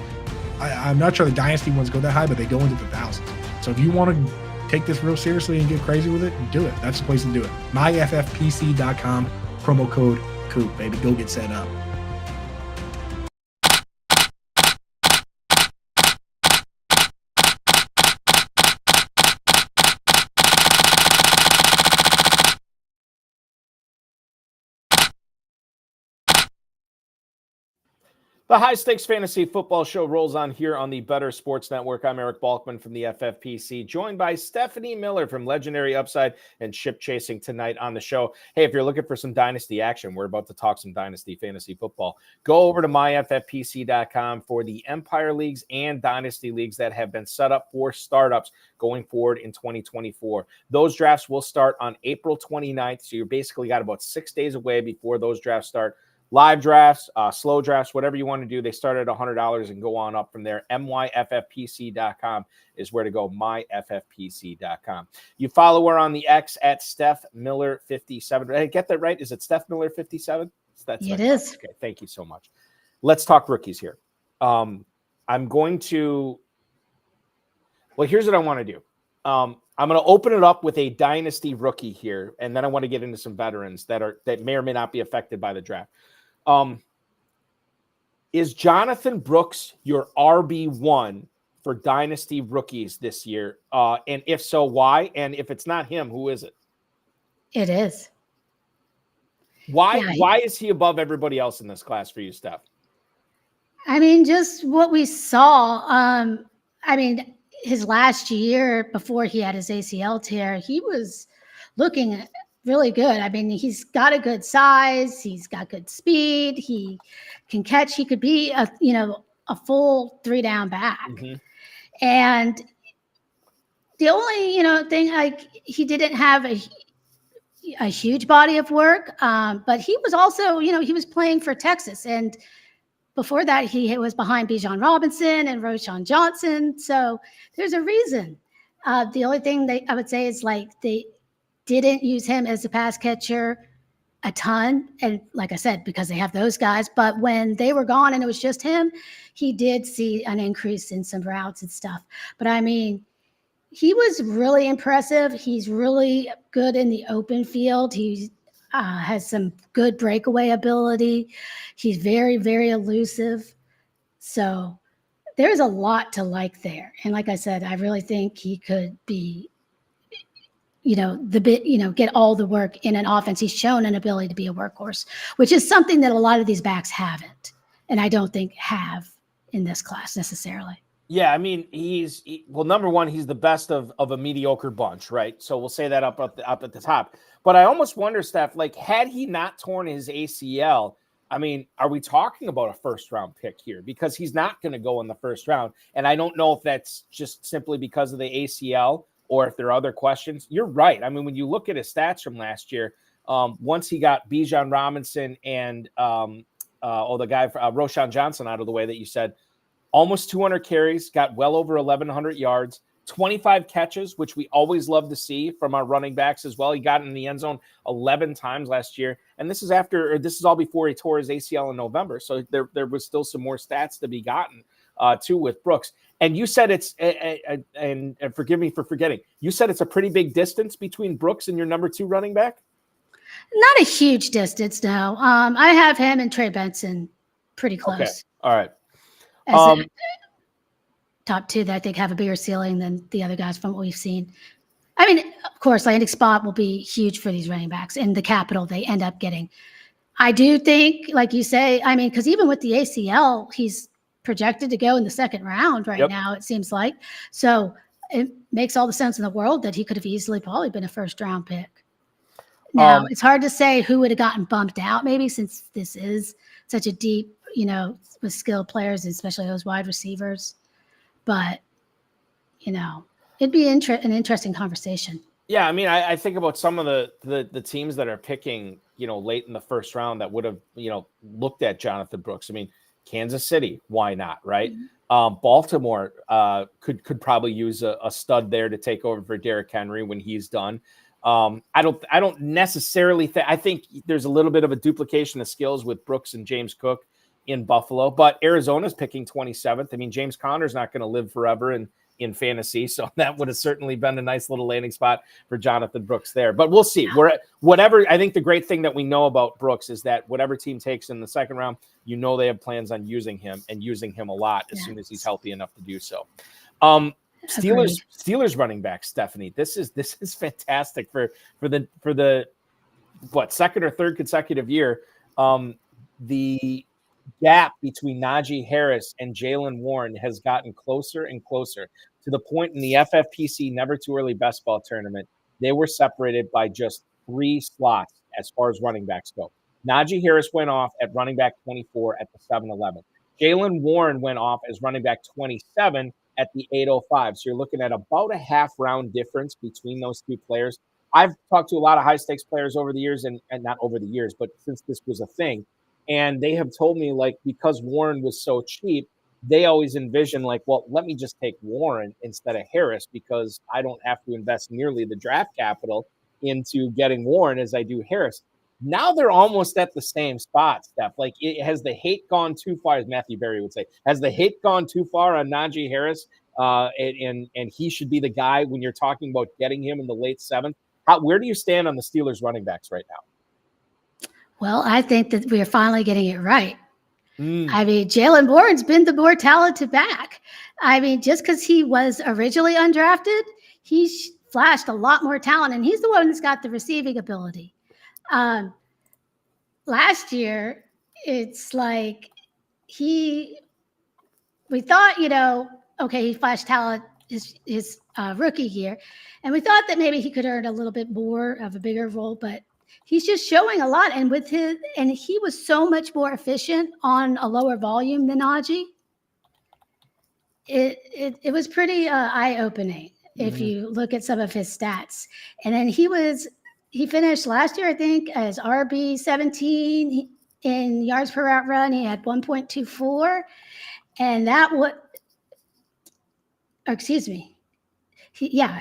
I'm not sure the dynasty ones go that high, but they go into the thousands. So if you want to take this real seriously and get crazy with it, do it. That's the place to do it. myffpc.com, promo code COOP, baby. Go get set up. The High Stakes Fantasy Football Show rolls on here on the Better Sports Network. I'm Eric Balkman from the FFPC, joined by Stephanie Miller from Legendary Upside and Ship Chasing tonight on the show. Hey, if you're looking for some Dynasty action, we're about to talk some Dynasty Fantasy Football. Go over to myffpc.com for the Empire Leagues and Dynasty Leagues that have been set up for startups going forward in 2024. Those drafts will start on April 29th, so you're basically got about 6 days away before those drafts start. Live drafts, slow drafts, whatever you want to do, they start at $100 and go on up from there. myffpc.com is where to go, myffpc.com. You follow her on the X at Steph Miller 57. Did I get that right? Is it Steph Miller 57? That's it is. Okay, thank you so much. Let's talk rookies here. I'm going to – well, here's what I want to do. I'm going to open it up with a dynasty rookie here, and then I want to get into some veterans that may or may not be affected by the draft. Is Jonathon Brooks your RB1 for dynasty rookies this year? And if so, why? And if it's not him, who is it? It is. Why? Yeah. Why is he above everybody else in this class for you, Steph? I mean, just what we saw. His last year before he had his ACL tear, he was looking really good. I mean, he's got a good size. He's got good speed. He can catch. He could be a full 3-down back. Mm-hmm. And the only, thing, he didn't have a huge body of work, but he was also, he was playing for Texas. And before that, he was behind Bijan Robinson and Roschon Johnson. So there's a reason. The only thing I would say is they didn't use him as a pass catcher a ton. And like I said, because they have those guys. But when they were gone and it was just him, he did see an increase in some routes and stuff. But I mean, he was really impressive. He's really good in the open field. He has some good breakaway ability. He's very, very elusive. So there's a lot to like there. And like I said, I really think he could be, get all the work in an offense. He's shown an ability to be a workhorse, which is something that a lot of these backs haven't. And I don't think have in this class necessarily. Yeah, I mean, number one, he's the best of a mediocre bunch, right? So we'll say that up at the top. But I almost wonder, Steph, like, had he not torn his ACL, I mean, are we talking about a first-round pick here? Because he's not going to go in the first round. And I don't know if that's just simply because of the ACL or if there are other questions. You're right. I mean, when you look at his stats from last year, once he got Bijan Robinson and the guy Roschon Johnson out of the way that you said, almost 200 carries, got well over 1,100 yards, 25 catches, which we always love to see from our running backs as well. He got in the end zone 11 times last year. And this is all before he tore his ACL in November. So there was still some more stats to be gotten too with Brooks. And you said it's, and forgive me for forgetting, you said it's a pretty big distance between Brooks and your number 2 running back? Not a huge distance, no. I have him and Trey Benson pretty close. Okay. All right. As top 2 that I think have a bigger ceiling than the other guys from what we've seen. I mean, of course, landing spot will be huge for these running backs and the capital they end up getting. I do think, like you say, I mean, because even with the ACL, he's projected to go in the second round right now, it seems like. So it makes all the sense in the world that he could have easily probably been a first-round pick. Now, it's hard to say who would have gotten bumped out maybe since this is such a deep, with skilled players, especially those wide receivers. But, it'd be an interesting conversation. Yeah, I mean, I think about some of the teams that are picking, late in the first round that would have, looked at Jonathon Brooks. I mean, Kansas City, why not, right? Mm-hmm. Baltimore could probably use a stud there to take over for Derrick Henry when he's done. I don't necessarily think. I think there's a little bit of a duplication of skills with Brooks and James Cook in Buffalo, but Arizona's picking 27th. I mean, James Conner's not going to live forever in fantasy, so that would have certainly been a nice little landing spot for Jonathon Brooks there. But we'll see. I think the great thing that we know about Brooks is that whatever team takes in the second round, they have plans on using him and using him a lot as soon as he's healthy enough to do so. Steelers running back Stephanie. This is fantastic for the second or third consecutive year. The gap between Najee Harris and Jaylen Warren has gotten closer and closer to the point in the FFPC Never Too Early Best Ball tournament. They were separated by just 3 slots as far as running backs go. Najee Harris went off at running back 24 at the 7-11. Jaylen Warren went off as running back 27 at the 8:05. So you're looking at about a half round difference between those 2 players. I've talked to a lot of high stakes players over the years, and not over the years, but since this was a thing. And they have told me, like, because Warren was so cheap, they always envision, like, well, let me just take Warren instead of Harris because I don't have to invest nearly the draft capital into getting Warren as I do Harris. Now they're almost at the same spot, Steph. Like, has the hate gone too far, as Matthew Berry would say? Has the hate gone too far on Najee Harris? And he should be the guy when you're talking about getting him in the late 7th. Where do you stand on the Steelers running backs right now? Well, I think that we are finally getting it right. I mean, Jaylen Warren's been the more talented back. I mean, just because he was originally undrafted, he's flashed a lot more talent, and he's the one that's got the receiving ability. Last year, it's like we thought, okay, he flashed talent his rookie year, and we thought that maybe he could earn a little bit more of a bigger role, but he's just showing a lot. And he was so much more efficient on a lower volume than Najee. It was pretty eye-opening if you look at some of his stats. And then he finished last year, I think, as RB17 in yards per route run. He had 1.24, and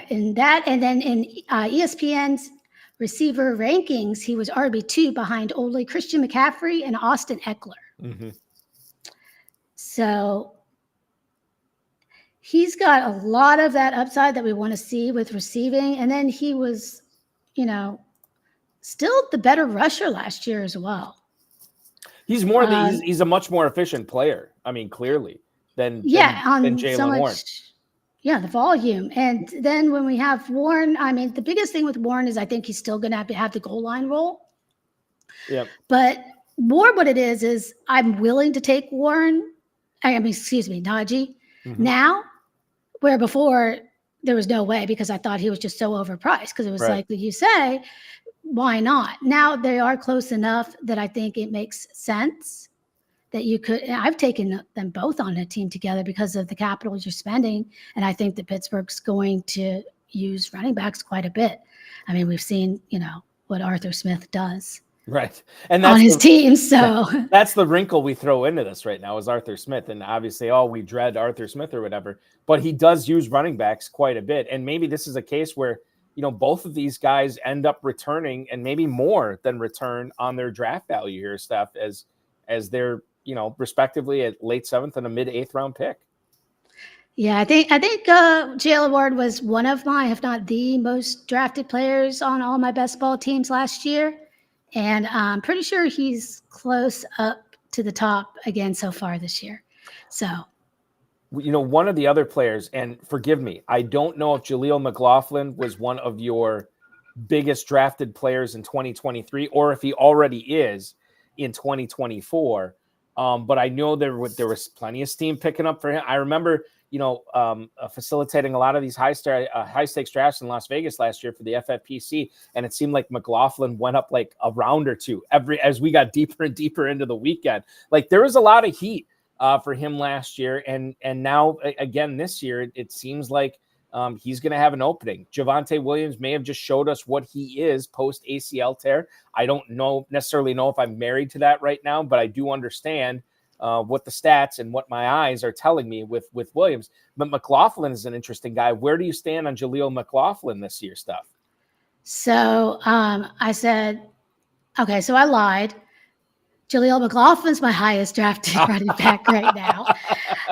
and then in ESPN's receiver rankings, he was RB2 behind only Christian McCaffrey and Austin Eckler. Mm-hmm. So he's got a lot of that upside that we want to see with receiving. And then he was, still the better rusher last year as well. He's he's a much more efficient player. I mean, clearly. than on so Jalen Warren. much. Yeah, the volume. And then when we have Warren, I mean, the biggest thing with Warren is I think he's still going to have the goal line role. Yep. But more what it is I'm willing to take Najee now, where before there was no way because I thought he was just so overpriced because it was like you say, why not? Now they are close enough that I think it makes sense that you could. I've taken them both on a team together because of the capital you're spending. And I think that Pittsburgh's going to use running backs quite a bit. I mean, we've seen, what Arthur Smith does. Right. And that's on his team. So that's the wrinkle we throw into this right now is Arthur Smith. And obviously, we dread Arthur Smith or whatever, but he does use running backs quite a bit. And maybe this is a case where, both of these guys end up returning and maybe more than return on their draft value here, Steph, as they're, respectively at late 7th and a mid 8th round pick. Yeah, I think Jaleel Ward was one of my, if not the most drafted players on all my best ball teams last year. And I'm pretty sure he's close up to the top again so far this year. So, one of the other players, and forgive me, I don't know if Jaleel McLaughlin was one of your biggest drafted players in 2023 or if he already is in 2024. But I know there was plenty of steam picking up for him. I remember, facilitating a lot of these high stakes drafts in Las Vegas last year for the FFPC, and it seemed like McLaughlin went up like a round or two as we got deeper and deeper into the weekend. Like there was a lot of heat for him last year, and now again this year it seems like he's going to have an opening. Javonte Williams may have just showed us what he is post ACL tear. I don't necessarily know if I'm married to that right now, but I do understand what the stats and what my eyes are telling me with Williams. But McLaughlin is an interesting guy. Where do you stand on Jaleel McLaughlin this year, Steph? So I said, okay, so I lied. Jaleel McLaughlin's my highest drafted running back right now.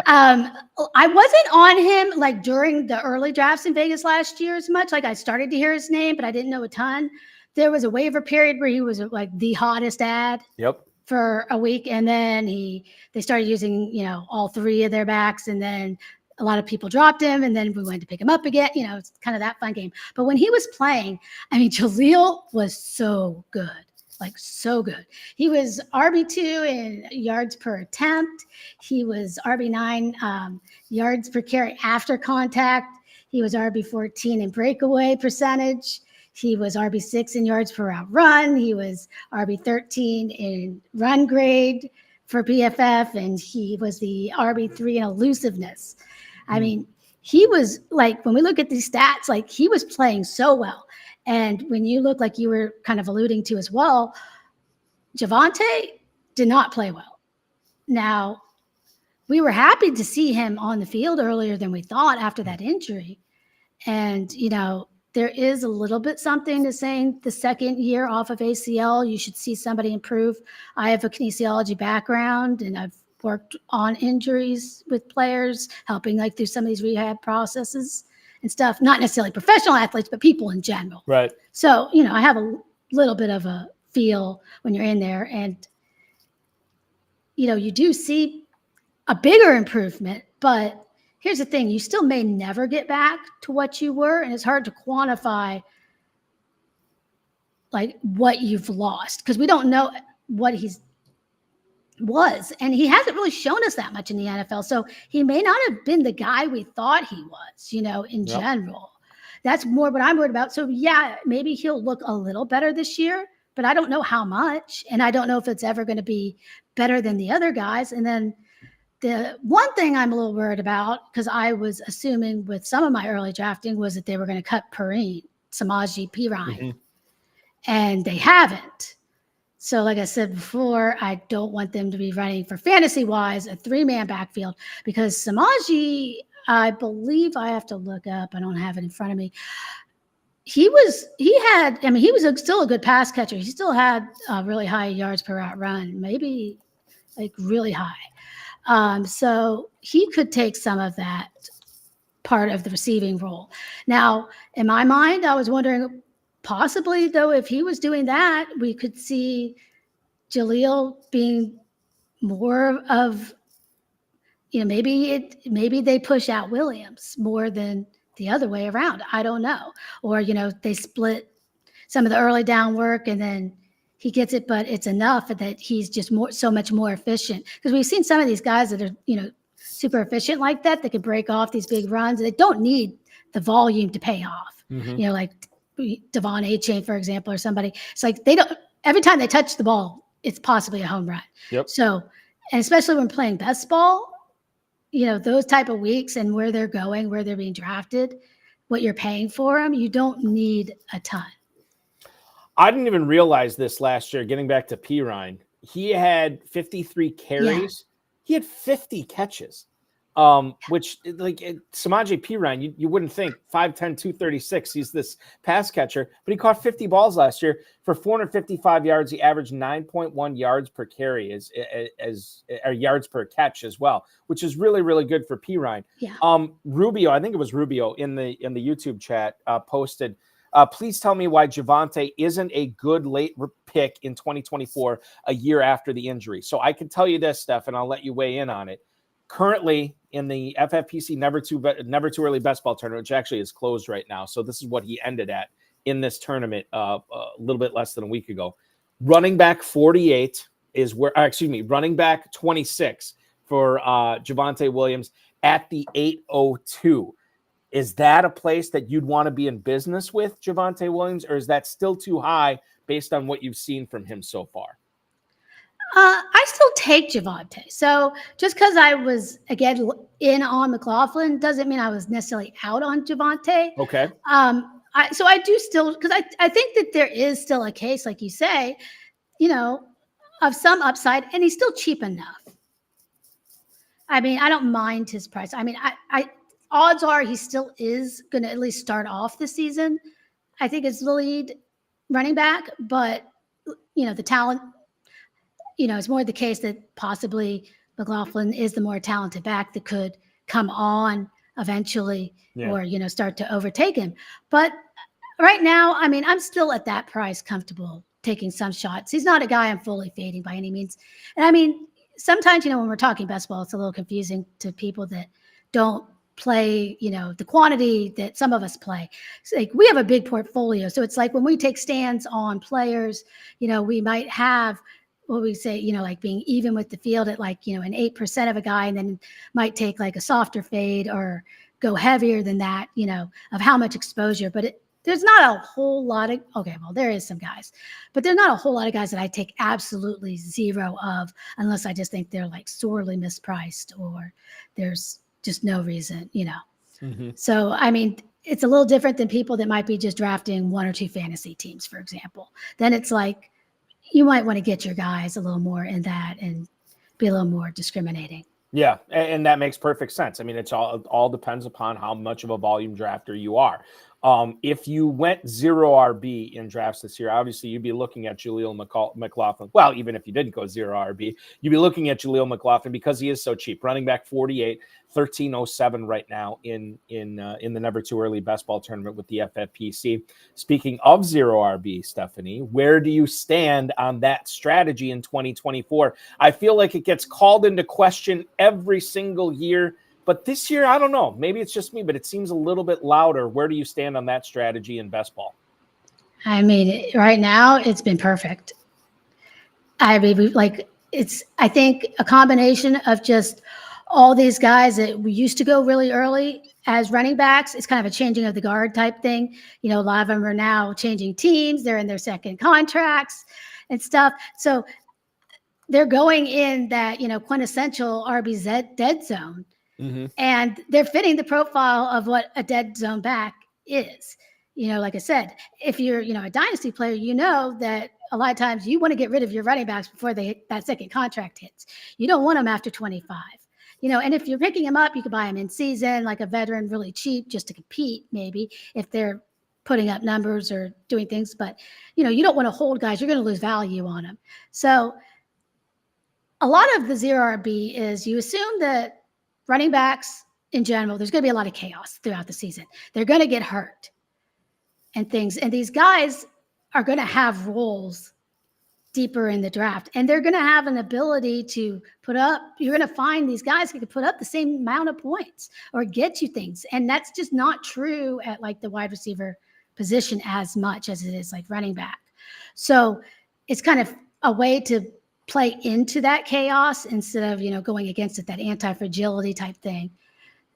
I wasn't on him like during the early drafts in Vegas last year as much. Like I started to hear his name, but I didn't know a ton. There was a waiver period where he was like the hottest ad. Yep. For a week, and then they started using all three of their backs, and then a lot of people dropped him, and then we went to pick him up again. It's kind of that fun game. But when he was playing, I mean, Jaleel was so good, like so good. He was RB2 in yards per attempt. He was RB9 yards per carry after contact. He was RB14 in breakaway percentage. He was RB6 in yards per route run. He was RB13 in run grade for PFF, and he was the RB3 in elusiveness. I mean, he was like, when we look at these stats, like he was playing so well. And when you look like you were kind of alluding to as well, Javonte did not play well. Now, we were happy to see him on the field earlier than we thought after that injury. And, there is a little bit something to saying the second year off of ACL, you should see somebody improve. I have a kinesiology background, and I've worked on injuries with players, helping like through some of these rehab processes and stuff. Not necessarily professional athletes, but people in general. Right. So, I have a little bit of a feel when you're in there, and you do see a bigger improvement, but here's the thing, you still may never get back to what you were, and it's hard to quantify like what you've lost because we don't know what was, and he hasn't really shown us that much in the NFL. So he may not have been the guy we thought he was, in general. That's more what I'm worried about. So yeah, maybe he'll look a little better this year, but I don't know how much, and I don't know if it's ever going to be better than the other guys. And then the one thing I'm a little worried about, because I was assuming with some of my early drafting, was that they were going to cut Samaje Perine, and they haven't. So like I said before, I don't want them to be running for fantasy-wise a three-man backfield because Samaje, I believe I have to look up. I don't have it in front of me. He was still a good pass catcher. He still had really high yards per route run, maybe like really high. So he could take some of that part of the receiving role. Now, in my mind, I was wondering possibly, though, if he was doing that, we could see Jaleel being more of maybe they push out Williams more than the other way around. I don't know. Or, they split some of the early down work and then he gets it, but it's enough that he's just so much more efficient. Because we've seen some of these guys that are, super efficient like that can break off these big runs. They don't need the volume to pay off. Mm-hmm. Like Devon A-Chain, for example, or somebody. It's like they don't, every time they touch the ball, it's possibly a home run. Yep. So, and especially when playing best ball, those type of weeks and where they're going, where they're being drafted, what you're paying for them, you don't need a ton. I didn't even realize this last year, getting back to Perine. He had 53 carries. Yeah. He had 50 catches, which like Samaje Perine, you wouldn't think 5'10", 236. He's this pass catcher, but he caught 50 balls last year for 455 yards. He averaged 9.1 yards per carry as yards per catch as well, which is really, really good for Perine. Yeah. Rubio, I think it was Rubio in the YouTube chat posted, please tell me why Javonte isn't a good late pick in 2024, a year after the injury. So I can tell you this, Steph, and I'll let you weigh in on it. Currently in the FFPC Never Too Early Best Ball tournament, which actually is closed right now. So this is what he ended at in this tournament a little bit less than a week ago. Running back 48 is running back 26 for Javonte Williams at the 802. Is that a place that you'd want to be in business with Javonte Williams, or is that still too high based on what you've seen from him so far? I still take Javonte. So just because I was, again, in on McLaughlin doesn't mean I was necessarily out on Javonte. Okay. So I do still, because I think that there is still a case, like you say, of some upside, and he's still cheap enough. I mean, I don't mind his price. I mean, odds are he still is going to at least start off the season. I think it's the lead running back, but, the talent, it's more the case that possibly McLaughlin is the more talented back that could come on eventually or, start to overtake him. But right now, I mean, I'm still at that price comfortable taking some shots. He's not a guy I'm fully fading by any means. And I mean, sometimes, when we're talking best ball, it's a little confusing to people that don't play, the quantity that some of us play. It's like we have a big portfolio. So it's like when we take stands on players, we might have what we say, like being even with the field at like, an 8% of a guy, and then might take like a softer fade or go heavier than that, of how much exposure. But there's not a whole lot of, there is some guys, but there's not a whole lot of guys that I take absolutely zero of unless I just think they're like sorely mispriced or there's just no reason, Mm-hmm. So, I mean, it's a little different than people that might be just drafting one or two fantasy teams, for example. Then it's like, you might want to get your guys a little more in that and be a little more discriminating. Yeah. And that makes perfect sense. I mean, it's all depends upon how much of a volume drafter you are. If you went 0 RB in drafts this year, obviously you'd be looking at Jaleel McLaughlin. Well, even if you didn't go 0 RB, you'd be looking at Jaleel McLaughlin because he is so cheap. Running back 48, 1307 right now in the Never Too Early Best Ball tournament with the FFPC. Speaking of 0 RB, Stephanie, where do you stand on that strategy in 2024? I feel like it gets called into question every single year. But this year, I don't know. Maybe it's just me, but it seems a little bit louder. Where do you stand on that strategy in best ball? I mean, right now, it's been perfect. I mean, I think a combination of just all these guys that we used to go really early as running backs. It's kind of a changing of the guard type thing. A lot of them are now changing teams. They're in their second contracts and stuff. So they're going in that, quintessential RBZ dead zone. Mm-hmm. And they're fitting the profile of what a dead zone back is. Like I said, if you're, a dynasty player, that a lot of times you want to get rid of your running backs before that second contract hits. You don't want them after 25. And if you're picking them up, you could buy them in season, like a veteran, really cheap, just to compete, maybe, if they're putting up numbers or doing things. But, you don't want to hold guys. You're going to lose value on them. So a lot of the 0 RB is you assume that running backs in general, there's going to be a lot of chaos throughout the season. They're going to get hurt and things. And these guys are going to have roles deeper in the draft. And they're going to have an ability to put up, you're going to find these guys who can put up the same amount of points or get you things. And that's just not true at like the wide receiver position as much as it is like running back. So it's kind of a way to play into that chaos instead of, you know, going against it, that anti-fragility type thing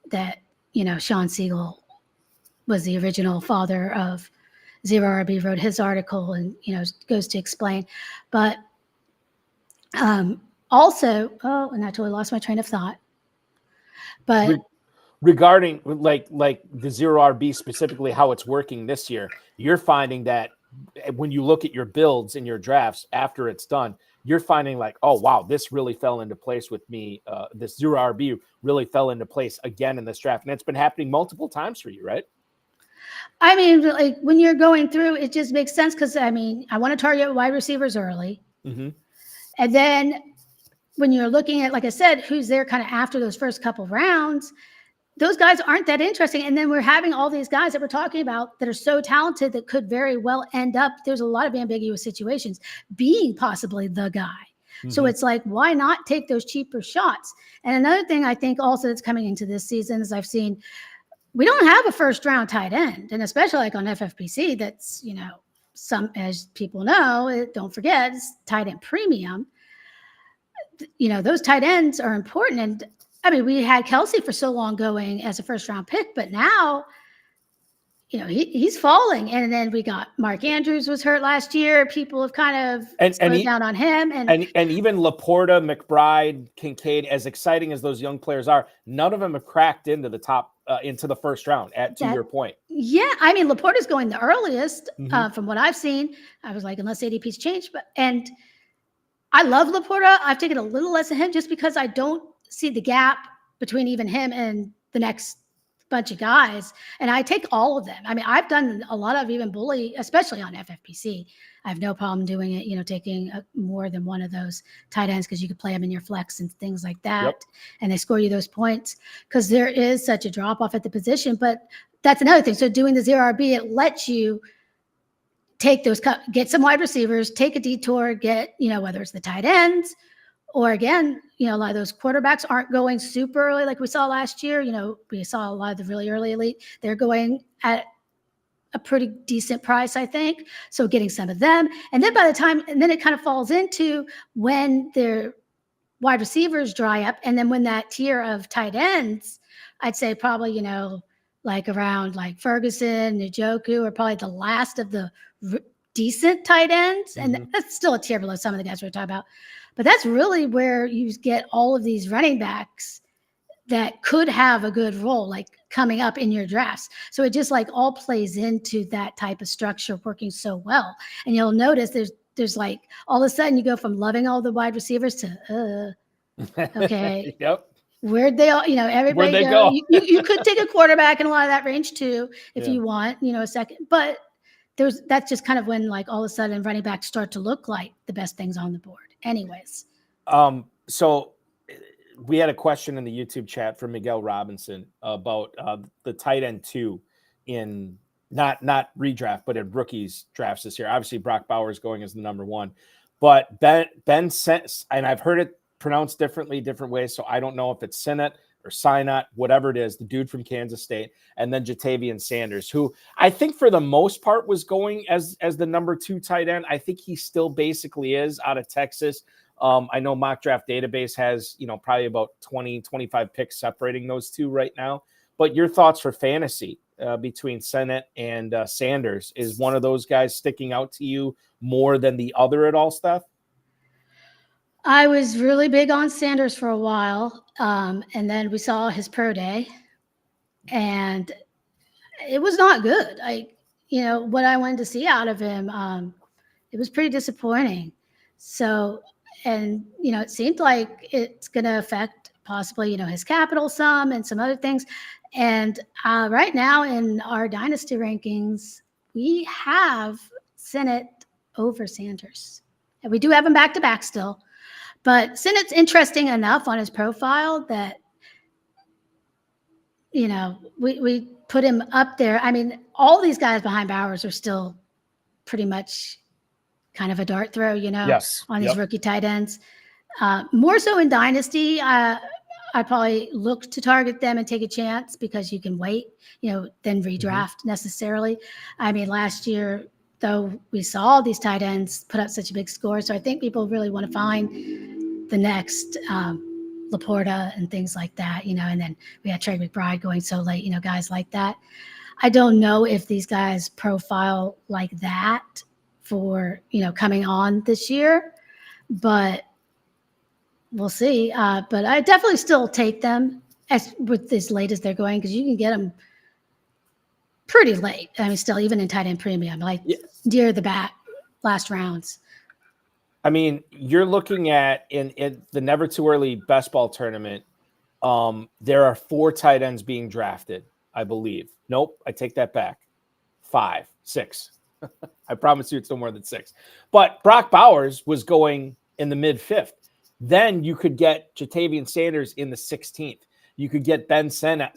that, you know, Sean Siegel was the original father of Zero RB, wrote his article and, you know, goes to explain. But also, and I totally lost my train of thought. But regarding like the Zero RB specifically, how it's working this year, you're finding that when you look at your builds in your drafts after it's done, you're finding like, oh, wow, this really fell into place with me. This Zero RB really fell into place again in this draft. And it's been happening multiple times for you, right? I mean, like when you're going through, it just makes sense because, I mean, I want to target wide receivers early. Mm-hmm. And then when you're looking at, like I said, who's there kind of after those first couple rounds, those guys aren't that interesting. And then we're having all these guys that we're talking about that are so talented that could very well end up, there's a lot of ambiguous situations, being possibly the guy. Mm-hmm. So it's like, why not take those cheaper shots? And another thing I think also that's coming into this season is I've seen, we don't have a first round tight end. And especially like on FFPC, that's, you know, some, as people know, don't forget, it's tight end premium. You know, those tight ends are important. And I mean, we had Kelsey for so long going as a first round pick, but now, you know, he's falling. And then we got Mark Andrews was hurt last year. People have kind of slowed down on him. And even Laporta, McBride, Kincaid, as exciting as those young players are, none of them have cracked into the top, into the first round, to your point. Yeah. I mean, Laporta's going the earliest from what I've seen. I was like, unless ADP's changed, and I love Laporta. I've taken a little less of him just because I don't see the gap between even him and the next bunch of guys. And I take all of them. I mean, I've done a lot of even bully, especially on FFPC. I have no problem doing it, you know, taking more than one of those tight ends because you could play them in your flex and things like that. Yep. And they score you those points because there is such a drop off at the position. But that's another thing. So doing the Zero RB, it lets you take those, get some wide receivers, take a detour, get, you know, whether it's the tight ends, or again, you know, a lot of those quarterbacks aren't going super early like we saw last year. You know, we saw a lot of the really early elite. They're going at a pretty decent price, I think. So getting some of them. And then by the time, and then it kind of falls into when their wide receivers dry up. And then when that tier of tight ends, I'd say probably, you know, like around like Ferguson, Njoku are probably the last of the decent tight ends. And that's still a tier below some of the guys we're talking about. But that's really where you get all of these running backs that could have a good role, like coming up in your drafts. So it just like all plays into that type of structure working so well. And you'll notice there's like all of a sudden you go from loving all the wide receivers to, okay. Yep. Where'd they all, you know, everybody Where'd they go? You could take a quarterback in a lot of that range too, if you want, you know, a second, but that's just kind of when like all of a sudden running backs start to look like the best things on the board. Anyways. So we had a question in the YouTube chat from Miguel Robinson about the tight end 2 in not redraft, but in rookies drafts this year. Obviously Brock Bowers going as the number 1, but Ben sent, and I've heard it pronounced different ways. So I don't know if it's Sinnott or Sinnott, whatever it is, the dude from Kansas State, and then Jatavian Sanders, who I think for the most part was going as the number 2 tight end. I think he still basically is out of Texas. I know Mock Draft Database has, you know, probably about 20, 25 picks separating those two right now. But your thoughts for fantasy between Sinnott and Sanders? Is one of those guys sticking out to you more than the other at all, Steph? I was really big on Sanders for a while. And then we saw his pro day and it was not good. You know, what I wanted to see out of him, it was pretty disappointing. So, and, you know, it seemed like it's going to affect possibly, you know, his capital some and some other things. And right now in our dynasty rankings, we have Sinnott over Sanders. And we do have him back to back still. But Sinnott's interesting enough on his profile that, you know, we put him up there. I mean, all these guys behind Bowers are still pretty much kind of a dart throw, Yes. on these rookie tight ends. More so in Dynasty, I probably look to target them and take a chance because you can wait, then redraft necessarily. I mean, last year, though, we saw these tight ends put up such a big score. So I think people really want to find the next Laporta and things like that, and then we had Trey McBride going so late, guys like that. I don't know if these guys profile like that for, coming on this year, but we'll see. But I definitely still take them as late as they're going, because you can get them pretty late. I mean, still, even in tight end premium, near the last rounds. I mean, you're looking at in the Never Too Early Best Ball tournament, there are 4 tight ends being drafted, I believe. Nope, I take that back. 5, 6. I promise you it's no more than 6. But Brock Bowers was going in the mid-5th. Then you could get Jatavian Sanders in the 16th. You could get Ben Sinnott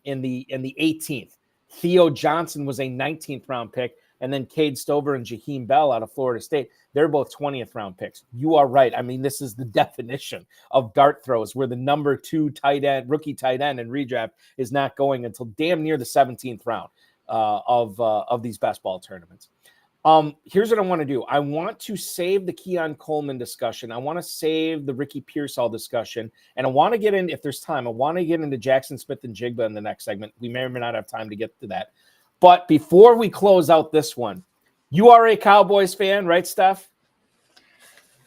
in the 18th. Theo Johnson was a 19th round pick. And then Cade Stover and Jaheim Bell out of Florida State, they're both 20th round picks. You are right. I mean, this is the definition of dart throws, where the number 2 rookie tight end in redraft is not going until damn near the 17th round of these best ball tournaments. Here's what I want to do. I want to save the Keon Coleman discussion. I want to save the Ricky Pearsall discussion. And I want to get in, if there's time, I want to get into Jackson Smith and Jigba in the next segment. We may or may not have time to get to that. But before we close out this one, you are a Cowboys fan, right, Steph?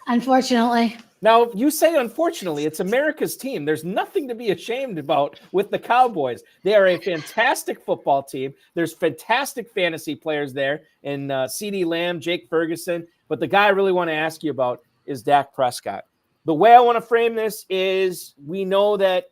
Unfortunately. Now, you say unfortunately, it's America's team. There's nothing to be ashamed about with the Cowboys. They are a fantastic football team. There's fantastic fantasy players there in CeeDee Lamb, Jake Ferguson. But the guy I really want to ask you about is Dak Prescott. The way I want to frame this is, we know that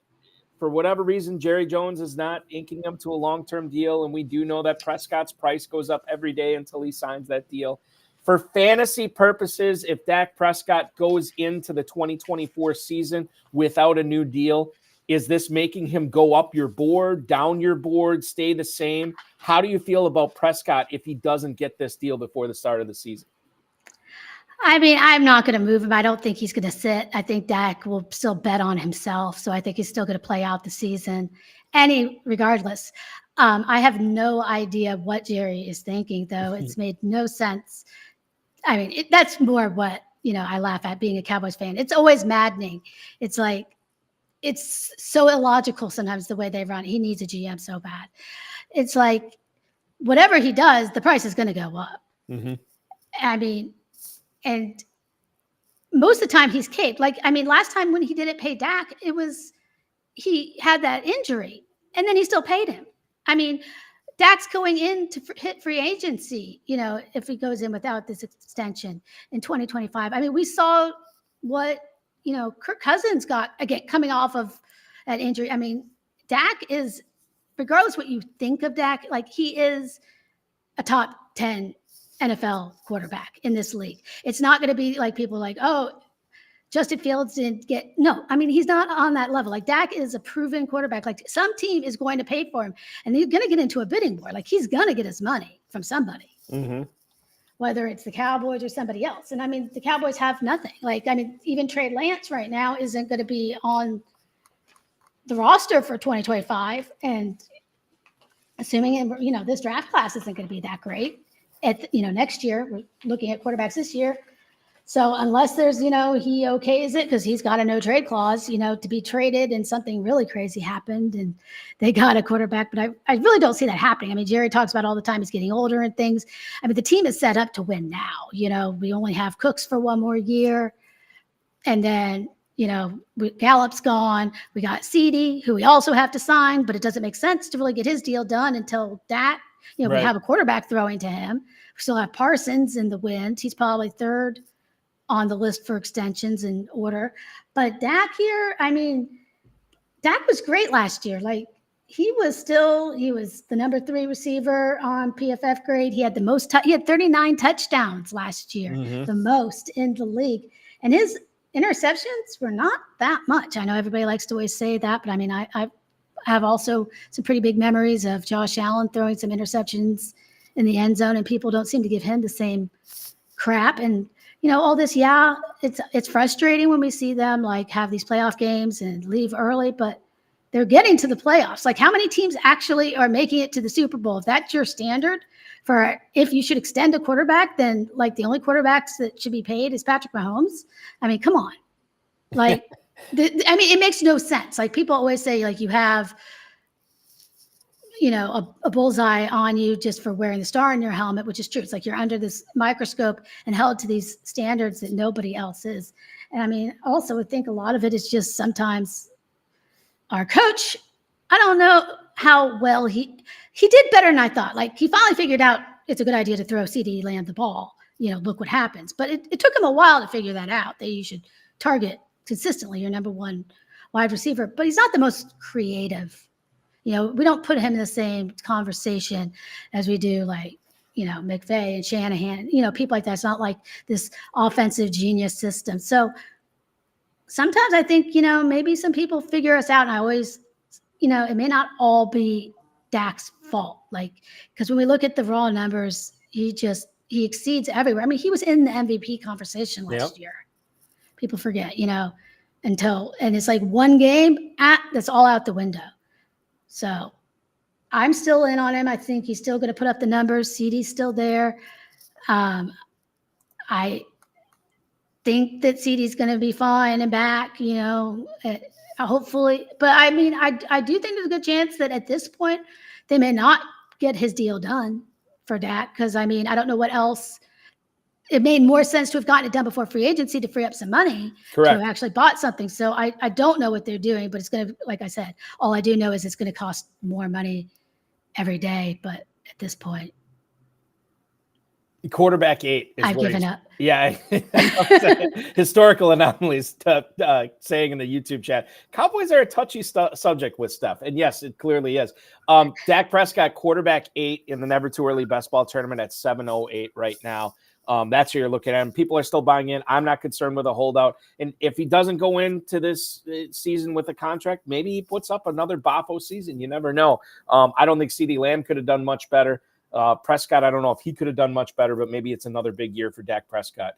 for whatever reason, Jerry Jones is not inking him to a long-term deal, and we do know that Prescott's price goes up every day until he signs that deal. For fantasy purposes, if Dak Prescott goes into the 2024 season without a new deal, is this making him go up your board, down your board, stay the same? How do you feel about Prescott if he doesn't get this deal before the start of the season? I mean, I'm not going to move him. I don't think he's going to sit. I think Dak will still bet on himself. So I think he's still going to play out the season. Regardless, I have no idea what Jerry is thinking, though. It's made no sense. I mean, that's more what, I laugh at being a Cowboys fan. It's always maddening. It's like, it's so illogical sometimes the way they run. He needs a GM so bad. It's like, whatever he does, the price is going to go up. Mm-hmm. I mean, and most of the time he's caped. Last time when he didn't pay Dak, he had that injury, and then he still paid him. I mean, Dak's going in to hit free agency, if he goes in without this extension in 2025. I mean, we saw what, Kirk Cousins got, again, coming off of that injury. I mean, Dak is, regardless what you think of Dak, he is a top 10 NFL quarterback in this league. It's not going to be like people like, oh, Justin Fields didn't get, no, I mean, he's not on that level. Dak is a proven quarterback. Some team is going to pay for him, and they're going to get into a bidding war. He's going to get his money from somebody, whether it's the Cowboys or somebody else. And I mean, the Cowboys have nothing. Even Trey Lance right now isn't going to be on the roster for 2025. And assuming, this draft class isn't going to be that great. Next year, we're looking at quarterbacks this year. So unless there's, he okays it because he's got a no trade clause, to be traded and something really crazy happened and they got a quarterback. But I really don't see that happening. I mean, Jerry talks about all the time he's getting older and things. I mean, the team is set up to win now. We only have Cooks for one more year. And then, Gallup's gone. We got CeeDee, who we also have to sign, but it doesn't make sense to really get his deal done until that. Right. We have a quarterback throwing to him. We still have Parsons in the wind. He's probably third on the list for extensions in order. But Dak here, I mean, Dak was great last year. He was the number 3 receiver on PFF grade. He had the most, he had 39 touchdowns last year, the most in the league. And his interceptions were not that much. I know everybody likes to always say that, but I mean, I have also some pretty big memories of Josh Allen throwing some interceptions in the end zone, and people don't seem to give him the same crap. And, all this, yeah, it's frustrating when we see them like have these playoff games and leave early, but they're getting to the playoffs. Like, how many teams actually are making it to the Super Bowl? If that's your standard for if you should extend a quarterback, then like the only quarterbacks that should be paid is Patrick Mahomes. I mean, come on. Like, it makes no sense. Like, people always say, like, you have, a bullseye on you just for wearing the star in your helmet, which is true. It's like you're under this microscope and held to these standards that nobody else is. And I mean, also, I think a lot of it is just sometimes our coach, I don't know how well he did better than I thought. Like, he finally figured out it's a good idea to throw CeeDee Lamb the ball. Look what happens. But it took him a while to figure that out, that you should target consistently your number one wide receiver. But he's not the most creative. We don't put him in the same conversation as we do, like, McVay and Shanahan, people like that. It's not like this offensive genius system. So sometimes I think, maybe some people figure us out. And I always, it may not all be Dak's fault. Like, because when we look at the raw numbers, he exceeds everywhere. I mean, he was in the MVP conversation last year. People forget, and it's like one game, that's all out the window. So I'm still in on him. I think he's still going to put up the numbers. CeeDee's still there. I think that CeeDee's going to be fine and back, hopefully. But I mean, I do think there's a good chance that at this point they may not get his deal done for Dak, because, I mean, I don't know what else. It made more sense to have gotten it done before free agency to free up some money. Correct. To have actually bought something. So I don't know what they're doing, but it's going to, like I said, all I do know is it's going to cost more money every day. But at this point, quarterback 8 is I've given up. Yeah. Historical anomalies saying in the YouTube chat. Cowboys are a touchy subject with stuff. And yes, it clearly is. Dak Prescott, quarterback 8 in the Never Too Early Best Ball Tournament at 708 right now. That's what you're looking at. And people are still buying in. I'm not concerned with a holdout. And if he doesn't go into this season with a contract, maybe he puts up another Boffo season. You never know. I don't think CeeDee Lamb could have done much better. Prescott, I don't know if he could have done much better, but maybe it's another big year for Dak Prescott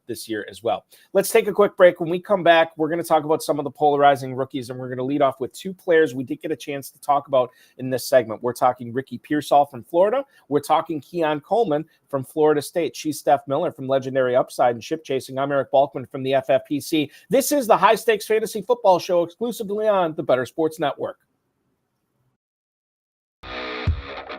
this year as well. Let's take a quick break. When we come back, we're going to talk about some of the polarizing rookies, and we're going to lead off with 2 players we did get a chance to talk about in this segment. We're talking Ricky Pearsall from Florida. We're talking Keon Coleman from Florida State. She's Steph Miller from Legendary Upside and Ship Chasing. I'm Eric Balkman from the FFPC. This is the High Stakes Fantasy Football Show exclusively on the Better Sports Network.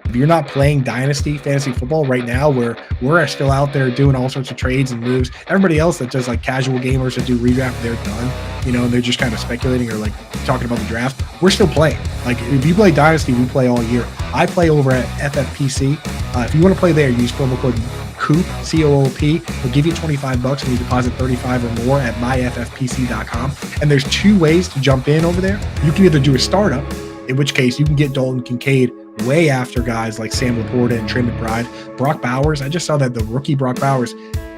If you're not playing dynasty fantasy football right now, where we're still out there doing all sorts of trades and moves, everybody else that does like casual gamers that do redraft, they're done, and they're just kind of speculating or like talking about the draft. We're still playing. Like, if you play dynasty, we play all year. I play over at FFPC. If you want to play there, use promo code COOP, COOP. We'll give you $25 when you deposit 35 or more at myffpc.com. And there's 2 ways to jump in over there. You can either do a startup, in which case you can get Dalton Kincaid way after guys like Sam Laporta and Trey McBride. Brock Bowers, I just saw that the rookie Brock Bowers,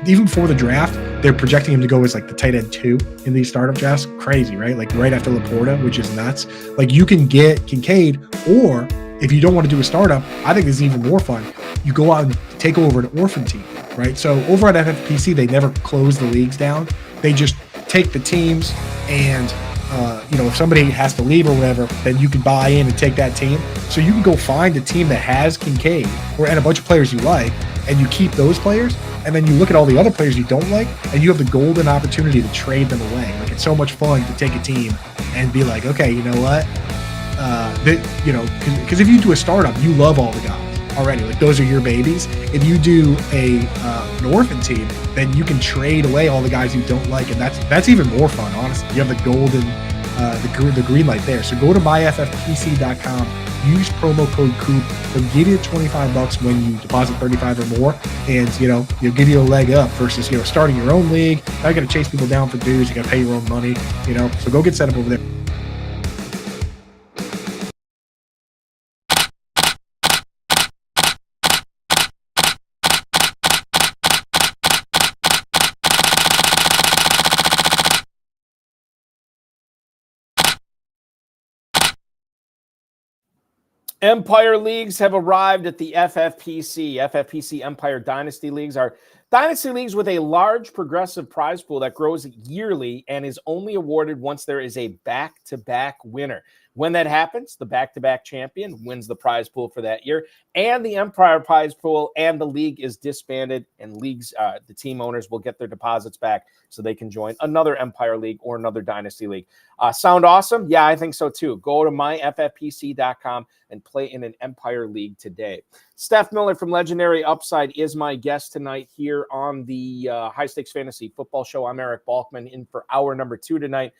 even before the draft, they're projecting him to go as like the tight end 2 in these startup drafts. Crazy, right? Like right after Laporta, which is nuts. Like, you can get Kincaid, or if you don't want to do a startup, I think this is even more fun. You go out and take over an orphan team, right? So over at FFPC, they never close the leagues down. They just take the teams and if somebody has to leave or whatever, then you can buy in and take that team. So you can go find a team that has Kincaid and a bunch of players you like, and you keep those players, and then you look at all the other players you don't like, and you have the golden opportunity to trade them away. Like, it's so much fun to take a team and be like, okay, you know what? Because if you do a startup, you love all the guys already. Like, those are your babies. If you do an orphan team, then you can trade away all the guys you don't like, and that's even more fun, honestly. You have the golden, the green light there. So go to myffpc.com, use promo code COOP. They'll give you $25 when you deposit 35 or more, and you'll give you a leg up versus starting your own league. Now you got to chase people down for dues. You got to pay your own money. So go get set up over there. Empire Leagues have arrived at the FFPC. FFPC Empire Dynasty Leagues are dynasty leagues with a large progressive prize pool that grows yearly and is only awarded once there is a back-to-back winner. When that happens, the back-to-back champion wins the prize pool for that year, and the Empire prize pool and the league is disbanded, and leagues, the team owners will get their deposits back so they can join another Empire League or another Dynasty League. Sound awesome? Yeah, I think so too. Go to myffpc.com and play in an Empire League today. Steph Miller from Legendary Upside is my guest tonight here on the High Stakes Fantasy Football Show. I'm Eric Balkman in for hour number 2 tonight.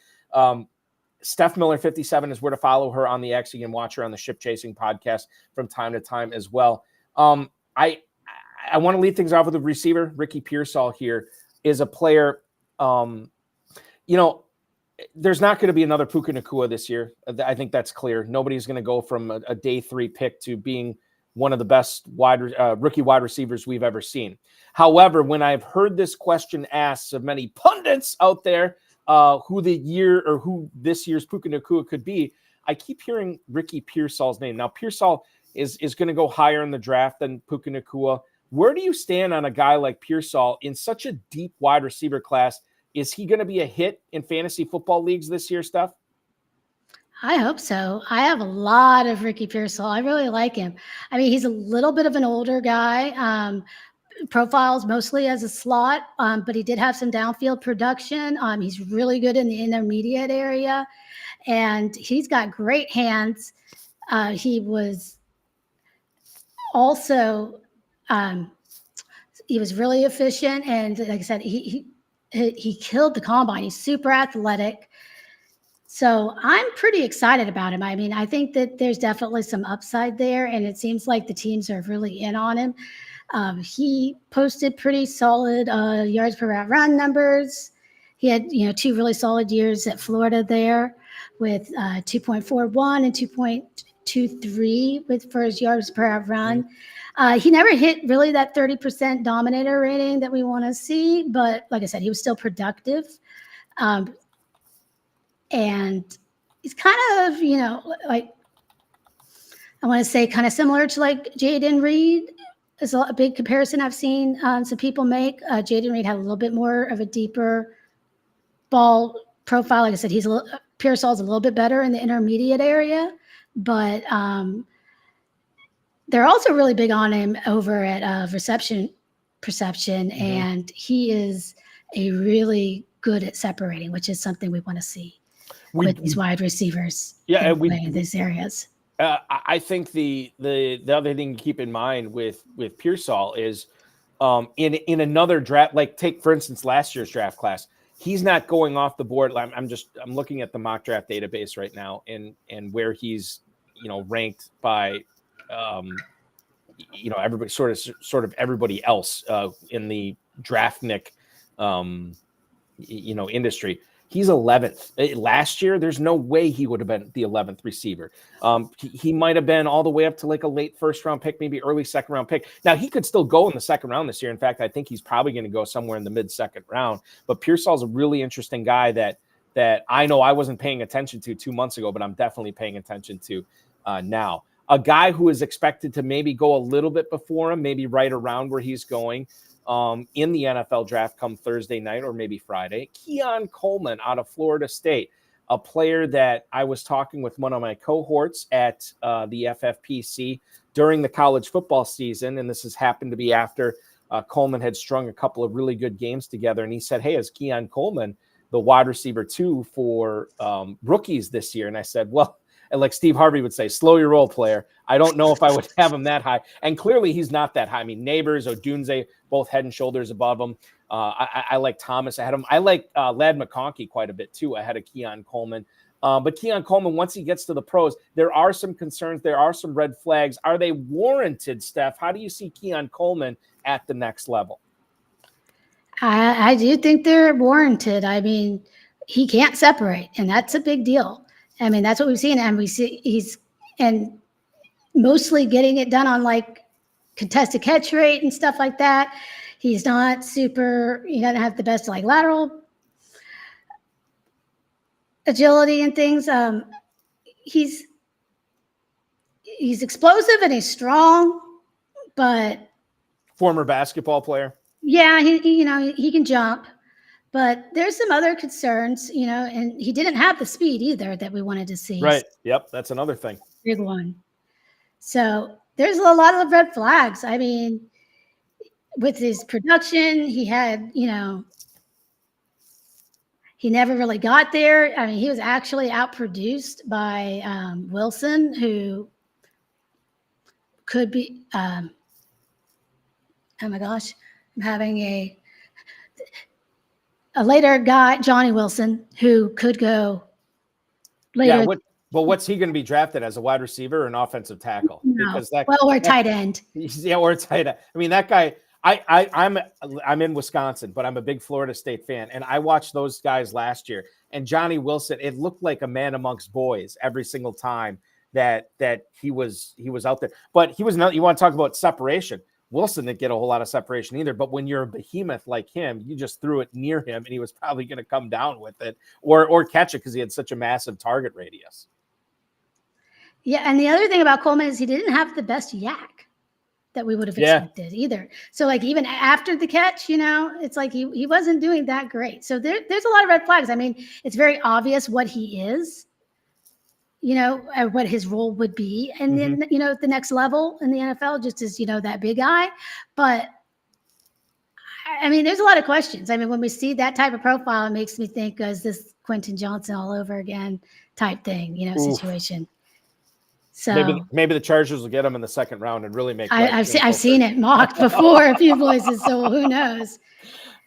Steph Miller 57 is where to follow her on the X. You can watch her on the Ship Chasing podcast from time to time as well. I want to lead things off with a receiver. Ricky Pearsall here is a player. There's not going to be another Puka Nacua this year. I think that's clear. Nobody's going to go from a day 3 pick to being one of the best rookie wide receivers we've ever seen. However, when I've heard this question asked of many pundits out there, who this year's Puka Nacua could be, I keep hearing Ricky Pearsall's name. Now, Pearsall is going to go higher in the draft than Puka Nacua. Where do you stand on a guy like Pearsall in such a deep wide receiver class? Is he going to be a hit in fantasy football leagues this year, Steph? I hope so. I have a lot of Ricky Pearsall. I really like him. I mean, he's a little bit of an older guy. Profiles mostly as a slot, but he did have some downfield production. He's really good in the intermediate area, and he's got great hands. He was also he was really efficient, and like I said, he killed the combine. He's super athletic. So I'm pretty excited about him. I mean, I think that there's definitely some upside there, and it seems like the teams are really in on him. He posted pretty solid yards per route run numbers. He had, 2 really solid years at Florida there with 2.41 and 2.23 for his yards per route run. He never hit really that 30% dominator rating that we want to see, but like I said, he was still productive. And he's kind of, like, I want to say kind of similar to like Jaden Reed. Is a big comparison I've seen some people make. Jaden Reed had a little bit more of a deeper ball profile. Like I said, Pearsall's a little bit better in the intermediate area, but they're also really big on him over at reception perception, and he is a really good at separating, which is something we want to see with these wide receivers. Yeah, in these areas. I think the other thing to keep in mind with Pearsall is in another draft, like take for instance last year's draft class, he's not going off the board. I'm looking at the mock draft database right now and where he's ranked by everybody sort of everybody else in the draftnik industry. He's 11th. Last year, there's no way he would have been the 11th receiver. He might have been all the way up to like a late first-round pick, maybe early second-round pick. Now, he could still go in the second round this year. In fact, I think he's probably going to go somewhere in the mid-second round. But Pearsall's a really interesting guy that I know I wasn't paying attention to 2 months ago, but I'm definitely paying attention to now. A guy who is expected to maybe go a little bit before him, maybe right around where he's going, in the NFL draft come Thursday night or maybe Friday. Keon Coleman out of Florida State, a player that I was talking with one of my cohorts at the FFPC during the college football season. And this has happened to be after Coleman had strung a couple of really good games together. And he said, hey, is Keon Coleman the wide receiver 2 for rookies this year? And I said, well, and like Steve Harvey would say, slow your roll, player. I don't know if I would have him that high. And clearly he's not that high. I mean, Neighbors, Odunze, both head and shoulders above him. I like Thomas ahead of him. I like Ladd McConkey quite a bit too ahead of Keon Coleman. But Keon Coleman, once he gets to the pros, there are some concerns. There are some red flags. Are they warranted, Steph? How do you see Keon Coleman at the next level? I do think they're warranted. I mean, he can't separate, and that's a big deal. I mean, that's what we've seen, and we see he's mostly getting it done on like contested catch rate and stuff like that. He's not super. He doesn't have the best like lateral agility and things. He's he's explosive and he's strong, but former basketball player. Yeah, he can jump, but there's some other concerns, and he didn't have the speed either that we wanted to see. Right. Yep. That's another thing. Big one. So there's a lot of red flags. I mean, with his production, he had, he never really got there. I mean, he was actually outproduced by Wilson, who could be, oh my gosh, I'm having a later guy, Johnny Wilson, who could go later. Yeah, what's he going to be drafted as, a wide receiver or an offensive tackle? No. Because or tight end. Yeah, or tight end. I mean, that guy. I'm in Wisconsin, but I'm a big Florida State fan, and I watched those guys last year. And Johnny Wilson, it looked like a man amongst boys every single time that he was out there. But he was not. You want to talk about separation? Wilson didn't get a whole lot of separation either. But when you're a behemoth like him, you just threw it near him, and he was probably going to come down with it or catch it because he had such a massive target radius. Yeah, and the other thing about Coleman is he didn't have the best yak that we would have expected either. So like even after the catch, it's like he wasn't doing that great. So there's a lot of red flags. I mean, it's very obvious what he is, what his role would be. And then, the next level in the NFL, just as, that big guy. But I mean, there's a lot of questions. I mean, when we see that type of profile, it makes me think, is this Quentin Johnson all over again type thing, situation. So maybe the Chargers will get him in the second round and really make. I've seen it mocked before a few places, so who knows?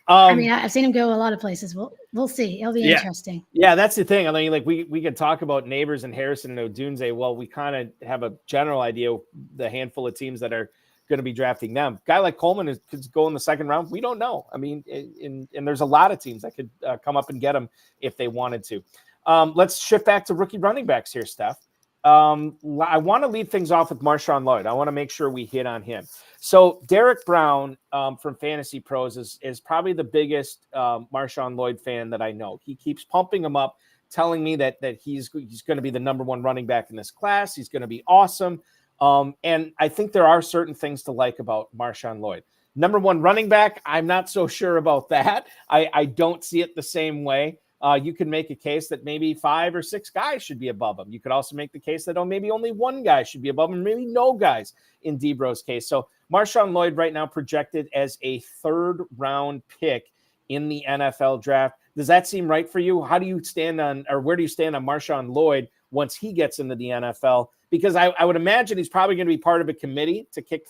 I mean, I've seen him go a lot of places. We'll see. It'll be interesting. Yeah, that's the thing. I mean, like we could talk about Neighbors and Harrison and Odunze. Well, we kind of have a general idea of the handful of teams that are going to be drafting them. Guy like Coleman could go in the second round. We don't know. I mean, and there's a lot of teams that could come up and get him if they wanted to. Let's shift back to rookie running backs here, Steph. I want to lead things off with MarShawn Lloyd. I want to make sure we hit on him. So Derek Brown from Fantasy Pros is probably the biggest MarShawn Lloyd fan that I know. He keeps pumping him up, telling me that he's going to be the number one running back in this class. He's going to be awesome. And I think there are certain things to like about MarShawn Lloyd. Number one running back, I'm not so sure about that. I don't see it the same way. You could make a case that maybe 5 or 6 guys should be above him. You could also make the case that maybe only one guy should be above him, maybe no guys in Debro's case. So MarShawn Lloyd right now projected as a 3rd round pick in the NFL draft. Does that seem right for you? How do you stand on, or where do you stand on MarShawn Lloyd once he gets into the NFL? Because I would imagine he's probably going to be part of a committee to kick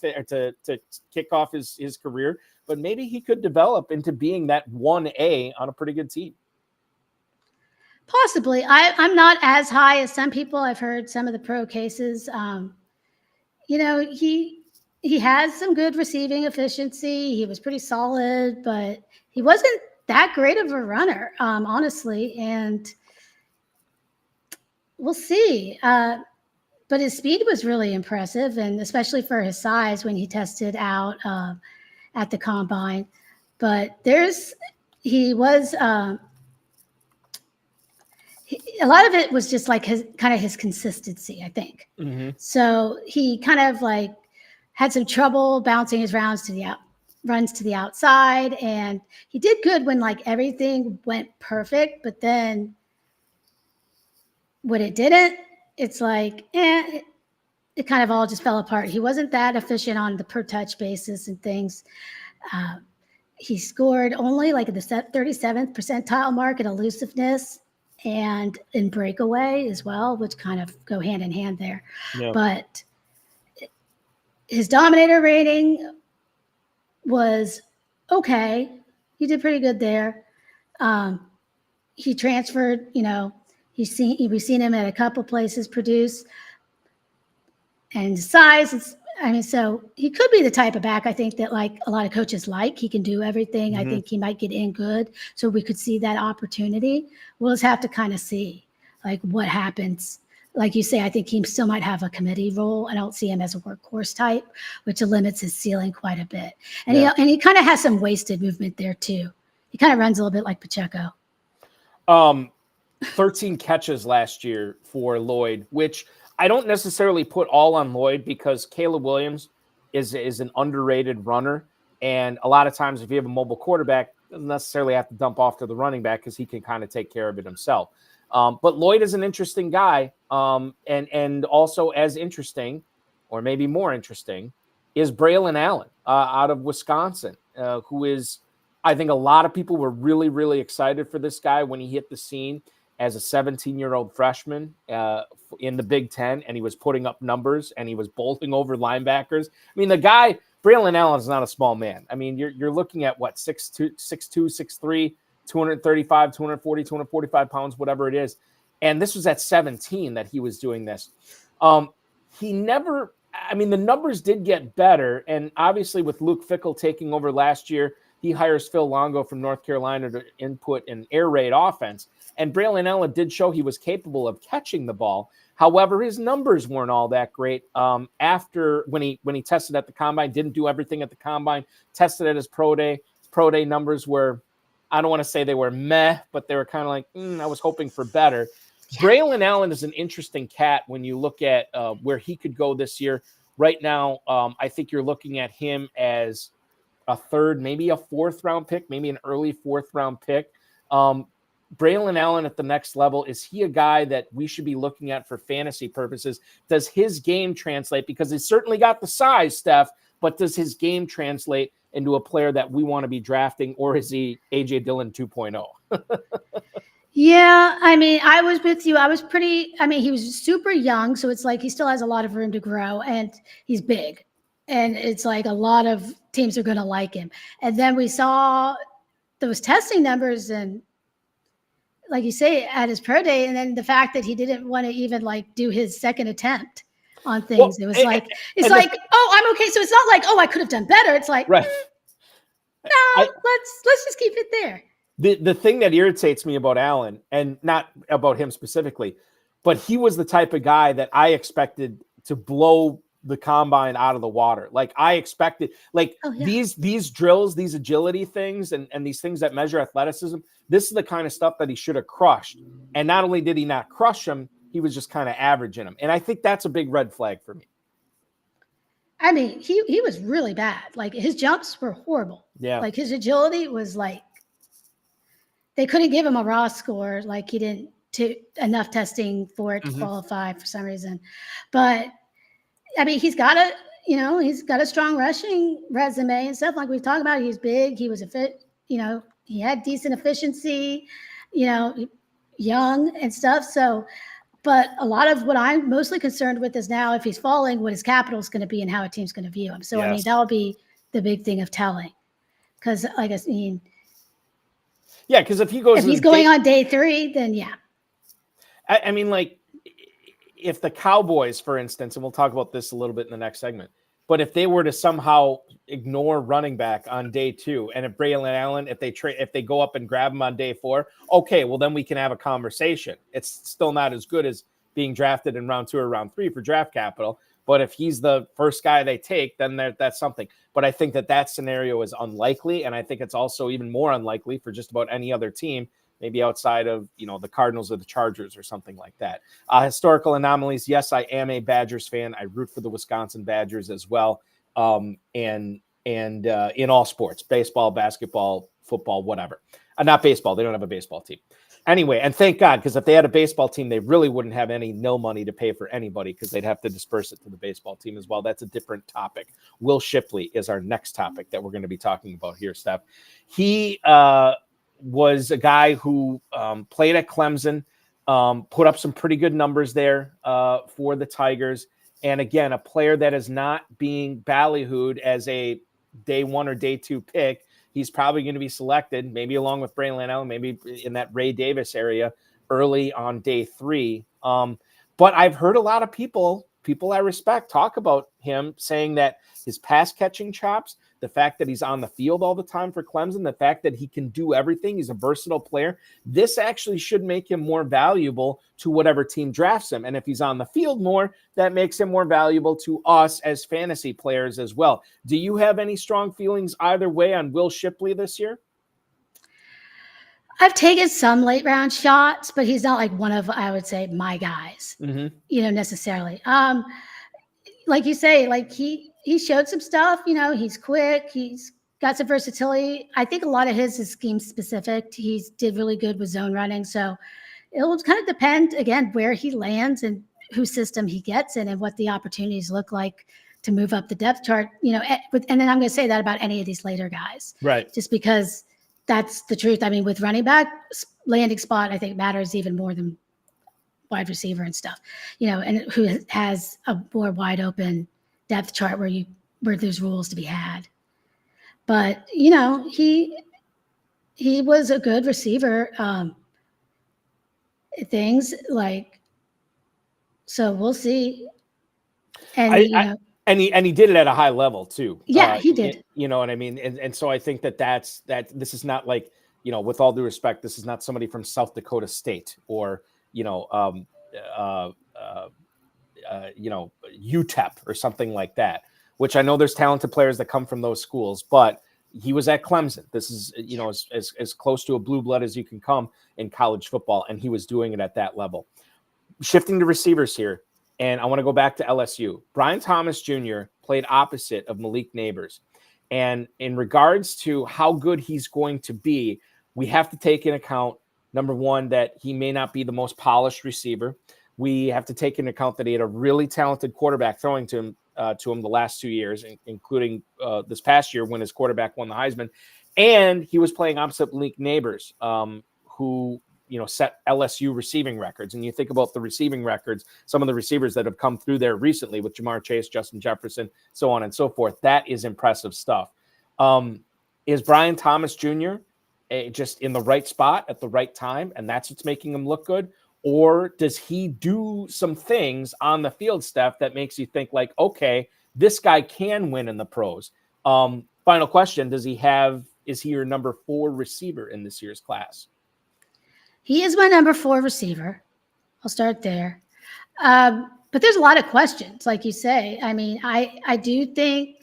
off his career, but maybe he could develop into being that 1A on a pretty good team. Possibly. I'm not as high as some people. I've heard some of the pro cases. He has some good receiving efficiency. He was pretty solid, but he wasn't that great of a runner, honestly. And we'll see. But his speed was really impressive, and especially for his size when he tested out at the combine. But he was a lot of it was just like his consistency, I think. Mm-hmm. So he kind of like had some trouble bouncing his runs to the outside, and he did good when like everything went perfect, but then when it didn't, it's like it kind of all just fell apart. He wasn't that efficient on the per touch basis and things. He scored only like at the 37th percentile mark in elusiveness and in breakaway as well, which kind of go hand in hand there. Yeah. But his dominator rating was okay. He did pretty good there. He transferred, we've seen him at a couple places produce, and size so he could be the type of back I think that like a lot of coaches like. He can do everything. Mm-hmm. I think he might get in good. So we could see that opportunity. We'll just have to kind of see like what happens. Like you say, I think he still might have a committee role. I don't see him as a workhorse type, which limits his ceiling quite a bit. And he kind of has some wasted movement there too. He kind of runs a little bit like Pacheco. 13 catches last year for Lloyd, which I don't necessarily put all on Lloyd because Caleb Williams is an underrated runner. And a lot of times if you have a mobile quarterback, doesn't necessarily have to dump off to the running back because he can kind of take care of it himself. But Lloyd is an interesting guy. And also as interesting, or maybe more interesting, is Braelon Allen out of Wisconsin, who is, I think a lot of people were really, really excited for this guy when he hit the scene as a 17-year-old freshman in the Big Ten, and he was putting up numbers and he was bolting over linebackers. I mean, the guy, Braelon Allen, is not a small man. I mean, you're looking at what, 6'2", 6'3", 235, 240, 245 pounds, whatever it is. And this was at 17 that he was doing this. He never, I mean, the numbers did get better. And obviously with Luke Fickell taking over last year, he hires Phil Longo from North Carolina to input an air raid offense. And Braelon Allen did show he was capable of catching the ball. However, his numbers weren't all that great. After when he tested at the combine, didn't do everything at the combine, tested at his pro day. His pro day numbers were, I don't want to say they were meh, but they were kind of like, I was hoping for better. Yeah. Braelon Allen is an interesting cat when you look at where he could go this year. Right now, I think you're looking at him as a third, maybe a fourth round pick, maybe an early fourth round pick. Braelon Allen at the next level, is he a guy that we should be looking at for fantasy purposes? Does his game translate? Because he's certainly got the size, Steph, but does his game translate into a player that we want to be drafting, or is he A.J. Dillon 2.0? Yeah, I mean, I was with you. He was super young, so it's like he still has a lot of room to grow, and he's big. And it's like a lot of teams are going to like him. And then we saw those testing numbers, and like you say, at his pro day, and then the fact that he didn't want to even like do his second attempt on things. Well, it was I'm okay. So it's not like, I could have done better. It's like, right. Let's just keep it there. The thing that irritates me about Allen, and not about him specifically, but he was the type of guy that I expected to blow the combine out of the water. Like I expected, these drills, these agility things, and these things that measure athleticism. This is the kind of stuff that he should have crushed. And not only did he not crush them, he was just kind of average in them. And I think that's a big red flag for me. I mean, he was really bad. Like his jumps were horrible. Yeah. Like his agility was like, they couldn't give him a raw score. Like he didn't enough testing for it to qualify for some reason. But I mean, he's got a strong rushing resume and stuff like we've talked about. He's big. He was he had decent efficiency, young and stuff. So, but a lot of what I'm mostly concerned with is now if he's falling, what his capital is going to be and how a team's going to view him. So, yes. I mean, that'll be the big thing of telling. Because, because if he's going on day 3, then yeah. I mean, like, if the Cowboys, for instance, and we'll talk about this a little bit in the next segment, but if they were to somehow ignore running back on day 2, and if Braelon Allen, if they go up and grab him on day 4, okay, well then we can have a conversation. It's still not as good as being drafted in round 2 or round 3 for draft capital. But if he's the first guy they take, then that's something. But I think that scenario is unlikely, and I think it's also even more unlikely for just about any other team, maybe outside of, the Cardinals or the Chargers or something like that. Historical anomalies. Yes, I am a Badgers fan. I root for the Wisconsin Badgers as well. And in all sports, baseball, basketball, football, whatever. Not baseball. They don't have a baseball team. Anyway, and thank God, because if they had a baseball team, they really wouldn't have any nil money to pay for anybody because they'd have to disperse it to the baseball team as well. That's a different topic. Will Shipley is our next topic that we're going to be talking about here, Steph. He was a guy who played at Clemson, put up some pretty good numbers there for the Tigers. And again, a player that is not being ballyhooed as a day 1 or day 2 pick. He's probably going to be selected, maybe along with Braelon Allen, maybe in that Ray Davis area early on day 3. But I've heard a lot of people I respect talk about him, saying that his pass catching chops, the fact that he's on the field all the time for Clemson, the fact that he can do everything, he's a versatile player, this actually should make him more valuable to whatever team drafts him. And if he's on the field more, that makes him more valuable to us as fantasy players as well. Do you have any strong feelings either way on Will Shipley this year? I've taken some late round shots, but he's not like one of, I would say, my guys, necessarily. Like you say, like he showed some stuff, he's quick. He's got some versatility. I think a lot of his is scheme specific. He did really good with zone running. So it'll kind of depend, again, where he lands and whose system he gets in and what the opportunities look like to move up the depth chart, and then I'm going to say that about any of these later guys. Right. Just because that's the truth. I mean, with running back, landing spot, I think matters even more than wide receiver and stuff, and who has a more wide open depth chart where there's rules to be had. But, he was a good receiver. Things like, so we'll see. And, and he did it at a high level too. Yeah, he did. You know what I mean? And so I think that this is not like, with all due respect, this is not somebody from South Dakota State or, UTEP or something like that, which I know there's talented players that come from those schools, but he was at Clemson. This is, as close to a blue blood as you can come in college football. And he was doing it at that level. Shifting to receivers here. And I want to go back to LSU. Brian Thomas Jr. played opposite of Malik Neighbors. And in regards to how good he's going to be, we have to take into account, number one, that he may not be the most polished receiver. We have to take into account that he had a really talented quarterback throwing to him the last 2 years, including this past year when his quarterback won the Heisman. And he was playing opposite Malik Neighbors, who set LSU receiving records. And you think about the receiving records, some of the receivers that have come through there recently with Jamar Chase, Justin Jefferson, so on and so forth. That is impressive stuff. Is Brian Thomas Jr. Just in the right spot at the right time, and that's what's making him look good? Or does he do some things on the field, Steph, that makes you think like, okay, this guy can win in the pros? Final question, is he your number 4 receiver in this year's class? He is my number 4 receiver. I'll start there. But there's a lot of questions, like you say. I mean, I do think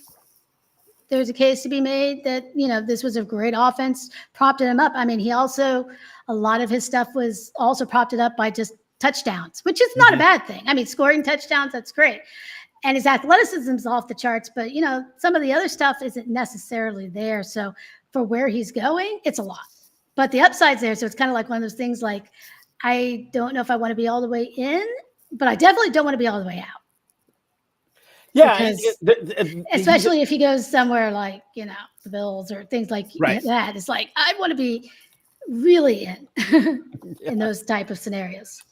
there's a case to be made that, this was a great offense, propped him up. I mean, a lot of his stuff was also propped up by just touchdowns, which is not a bad thing. I mean, scoring touchdowns, that's great. And his athleticism is off the charts, but, some of the other stuff isn't necessarily there. So for where he's going, it's a lot. But the upside's there. So it's kind of like one of those things like, I don't know if I want to be all the way in, but I definitely don't want to be all the way out. Yeah. Especially if he goes somewhere like, the Bills or things like that. It's like, I want to be really in those type of scenarios.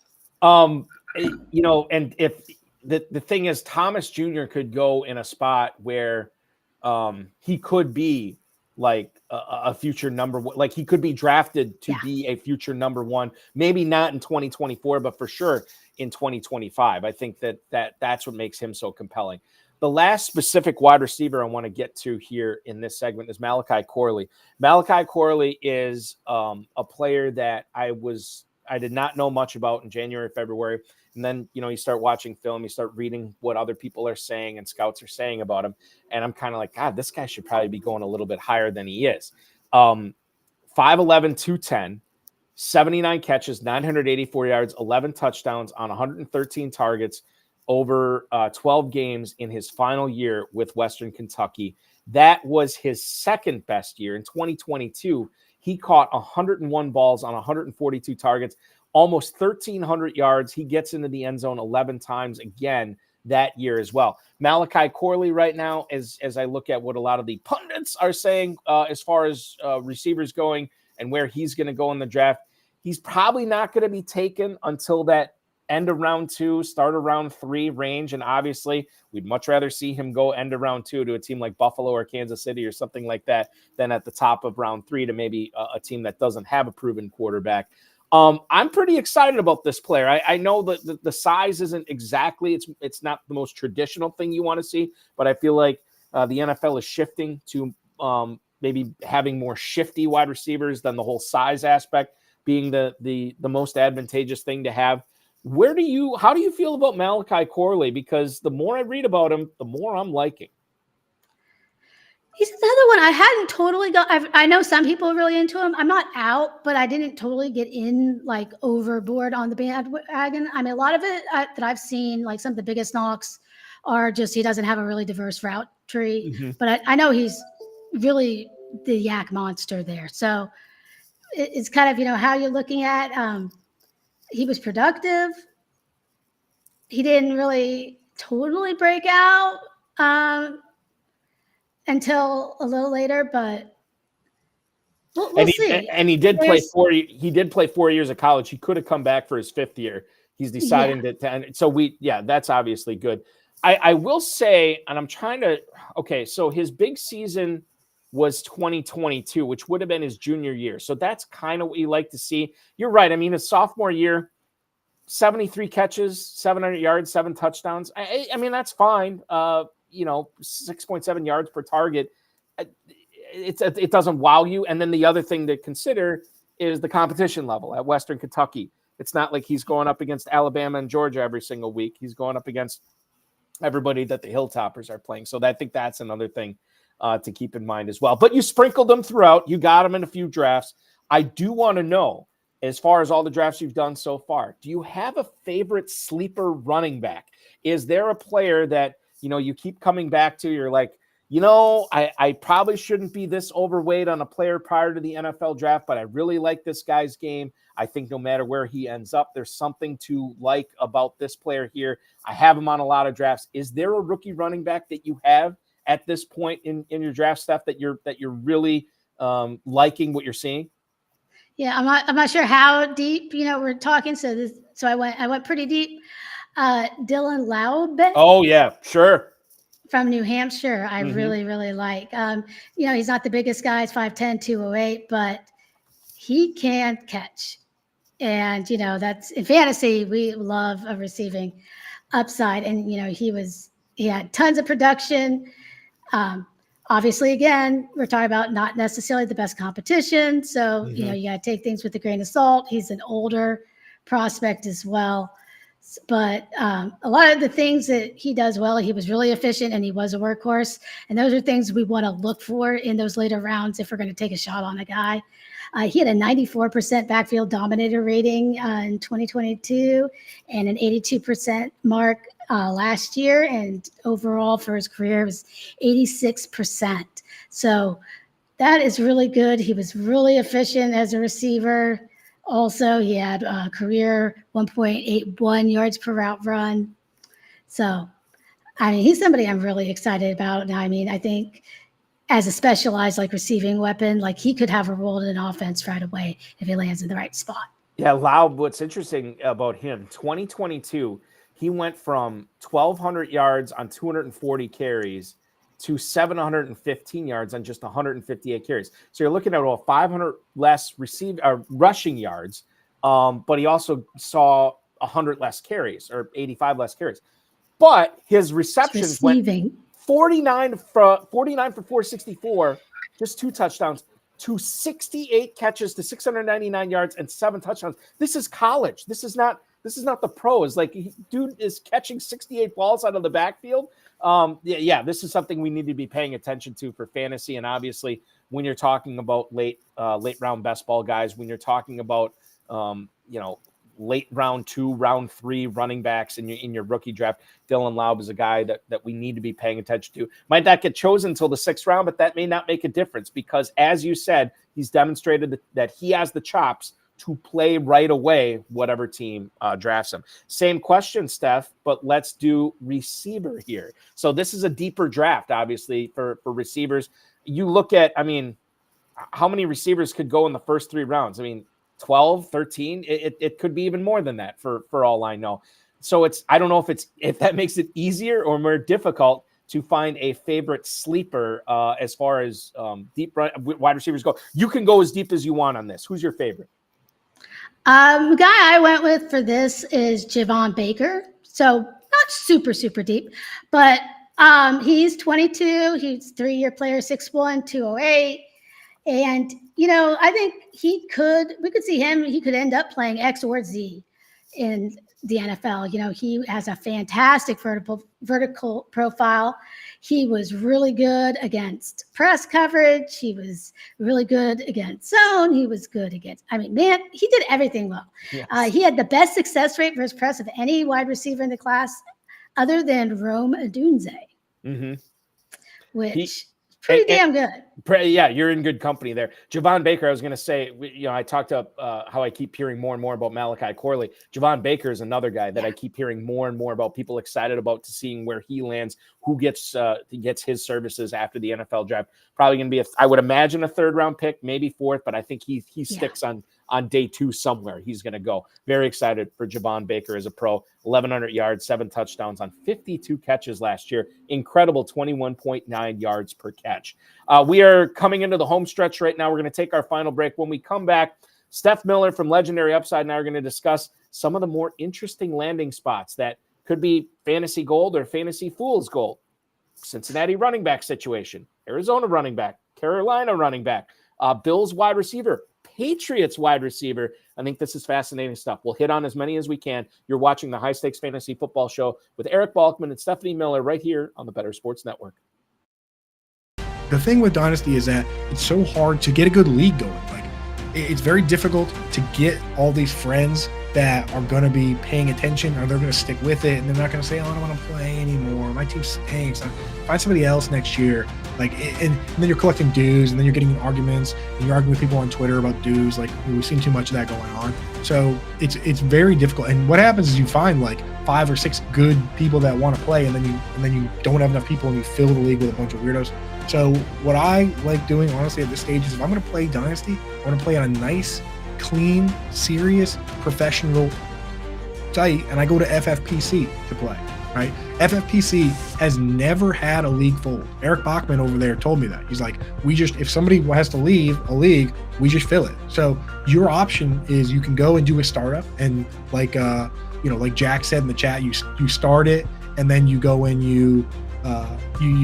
And if the thing is, Thomas Jr. could go in a spot where he could be like a future number one, like he could be drafted to be a future number 1, maybe not in 2024, but for sure in 2025. I think that's what makes him so compelling. The last specific wide receiver I want to get to here in this segment is Malachi Corley. Malachi Corley is a player that I did not know much about in January, February. And then, you start watching film, you start reading what other people are saying and scouts are saying about him. And I'm kind of like, God, this guy should probably be going a little bit higher than he is. 5'11", 210, 79 catches, 984 yards, 11 touchdowns on 113 targets over 12 games in his final year with Western Kentucky. That was his second best year. In 2022, he caught 101 balls on 142 targets, almost 1,300 yards. He gets into the end zone 11 times again that year as well. Malachi Corley right now, as I look at what a lot of the pundits are saying as far as receivers going and where he's going to go in the draft, he's probably not going to be taken until that end of round 2, start of round 3 range. And obviously, we'd much rather see him go end of round 2 to a team like Buffalo or Kansas City or something like that than at the top of round 3 to maybe a team that doesn't have a proven quarterback. I'm pretty excited about this player. I know that the size isn't exactly, it's not the most traditional thing you want to see, but I feel like the NFL is shifting to maybe having more shifty wide receivers than the whole size aspect being the most advantageous thing to have. How do you feel about Malachi Corley? Because the more I read about him, the more I'm liking. He's another one I hadn't totally got. I know some people are really into him. I'm not out, but I didn't totally get in like overboard on the bandwagon. I mean, a lot of it that I've seen, like some of the biggest knocks are just he doesn't have a really diverse route tree. Mhm. But I know he's really the yak monster there. So it's kind of, how you're looking at. He was productive. He didn't really totally break out. Until a little later, but we'll see. And he did play 4 years of college. He could have come back for his 5th year. He's deciding to end. So that's obviously good. I will say, and I'm trying to, okay, so his big season was 2022, which would have been his junior year. So that's kind of what you like to see. You're right. I mean, his sophomore year, 73 catches, 700 yards, 7 touchdowns. I mean, that's fine. 6.7 yards per target. It doesn't wow you. And then the other thing to consider is the competition level at Western Kentucky. It's not like he's going up against Alabama and Georgia every single week. He's going up against everybody that the Hilltoppers are playing. So I think that's another thing to keep in mind as well. But you sprinkled them throughout. You got them in a few drafts. I do want to know, as far as all the drafts you've done so far, do you have a favorite sleeper running back? Is there a player that you keep coming back to? You're like, I probably shouldn't be this overweight on a player prior to the NFL draft, but I really like this guy's game. I think no matter where he ends up, there's something to like about this player here. I have him on a lot of drafts. Is there a rookie running back that you have at this point in your draft stuff that you're really liking what you're seeing? Yeah, I'm not sure how deep we're talking. So I went pretty deep. Dylan Laub. Oh yeah, sure. From New Hampshire, I really, really like. He's not the biggest guy. He's 5'10", 208, but he can catch. And, that's in fantasy, we love a receiving upside. And, he had tons of production. Obviously, again, we're talking about not necessarily the best competition. So, you got to take things with a grain of salt. He's an older prospect as well. But a lot of the things that he does well, he was really efficient and he was a workhorse. And those are things we want to look for in those later rounds if we're going to take a shot on a guy. He had a 94% backfield dominator rating in 2022 and an 82% mark last year. And overall for his career was 86%. So that is really good. He was really efficient as a receiver. Also, he had a career 1.81 yards per route run. So, he's somebody I'm really excited about. And I think as a specialized receiving weapon, he could have a role in an offense right away if he lands in the right spot. Yeah, Laub, what's interesting about him, 2022, he went from 1,200 yards on 240 carries to 715 yards on just 158 carries. So you're looking at 500 less rushing yards, but he also saw 100 less carries or 85 less carries. But his receptions went 49 for 464, just 2 touchdowns, to 68 catches to 699 yards and 7 touchdowns. This is college. This is not the pros. Dude is catching 68 balls out of the backfield. This is something we need to be paying attention to for fantasy. And obviously, when you're talking about late round best ball guys, when you're talking about late round 2, round 3 running backs in your rookie draft, Dylan Laub is a guy that we need to be paying attention to. Might not get chosen until the 6th round, but that may not make a difference because, as you said, he's demonstrated that he has the chops to play right away, whatever team drafts him. Same question, Steph, but let's do receiver here. So this is a deeper draft, obviously, for receivers. You look at, how many receivers could go in the first 3 rounds? 12, 13, it could be even more than that for all I know. So I don't know if that makes it easier or more difficult to find a favorite sleeper as far as deep wide receivers go. You can go as deep as you want on this. Who's your favorite? The guy I went with for this is Javon Baker. So not super, super deep, but he's 22. He's 3-year player, 6'1", 208. And, I think we could see him. He could end up playing X or Z in the NFL. You know, he has a fantastic vertical profile. He was really good against press coverage. He was really good against zone. He was good against, I mean, man, he did everything well. Yes. He had the best success rate versus press of any wide receiver in the class other than Rome Odunze, which pretty damn good. Yeah, you're in good company there. Javon Baker, I was going to say, I talked up how I keep hearing more and more about Malachi Corley. Javon Baker is another guy that I keep hearing more and more about, people excited about seeing where he lands, who gets his services after the NFL draft. Probably going to be, I would imagine, a third-round pick, maybe fourth, but I think he sticks on day 2 somewhere. He's going to go. Very excited for Javon Baker as a pro. 1,100 yards, 7 touchdowns on 52 catches last year. Incredible 21.9 yards per catch. We are coming into the home stretch right now. We're going to take our final break. When we come back, Steph Miller from Legendary Upside and I are going to discuss some of the more interesting landing spots that could be fantasy gold or fantasy fool's gold. Cincinnati running back situation, Arizona running back, Carolina running back, Bills wide receiver, Patriots wide receiver. I think this is fascinating stuff. We'll hit on as many as we can. You're watching the High Stakes Fantasy Football Show with Eric Balkman and Stephanie Miller right here on the Better Sports Network. The thing with Dynasty is that it's so hard to get a good league going. Like, it's very difficult to get all these friends that are going to be paying attention, or they're going to stick with it, and they're not going to say, "Oh, I don't want to play anymore. My team stinks. Find somebody else next year." Like, and then you're collecting dues, and then you're getting in arguments, and you're arguing with people on Twitter about dues. Like, we've seen too much of that going on. So it's very difficult. And what happens is you find like 5 or 6 good people that want to play, and then you don't have enough people, and you fill the league with a bunch of weirdos. So what I like doing, honestly, at this stage is if I'm going to play Dynasty, I want to play on a nice, clean, serious, professional site, and I go to FFPC to play, right? FFPC has never had a league fold. Eric Balkman over there told me that. He's like, if somebody has to leave a league, we just fill it. So your option is you can go and do a startup, and like Jack said in the chat, you start it, and then you go and you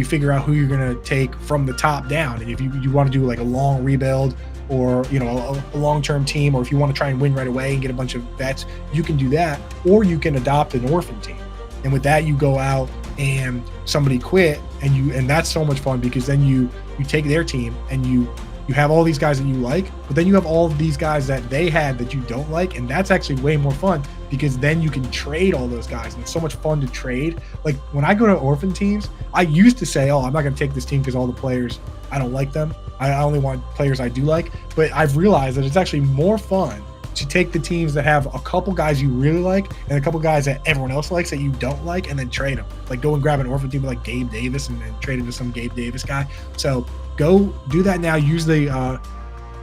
figure out who you're going to take from the top down. And if you want to do like a long rebuild, or a long-term team, or if you want to try and win right away and get a bunch of vets, you can do that. Or you can adopt an orphan team, and with that you go out and somebody quit, and that's so much fun, because then you take their team and you have all these guys that you like, but then you have all of these guys that they had that you don't like, and that's actually way more fun, because then you can trade all those guys, and it's so much fun to trade. Like, when I go to orphan teams, I used to say, "Oh, I'm not going to take this team because all the players, I don't like them. I only want players I do like." But I've realized that it's actually more fun to take the teams that have a couple guys you really like and a couple guys that everyone else likes that you don't like, and then trade them. Like, go and grab an orphan team like Gabe Davis and then trade into some Gabe Davis guy. So go do that now. Use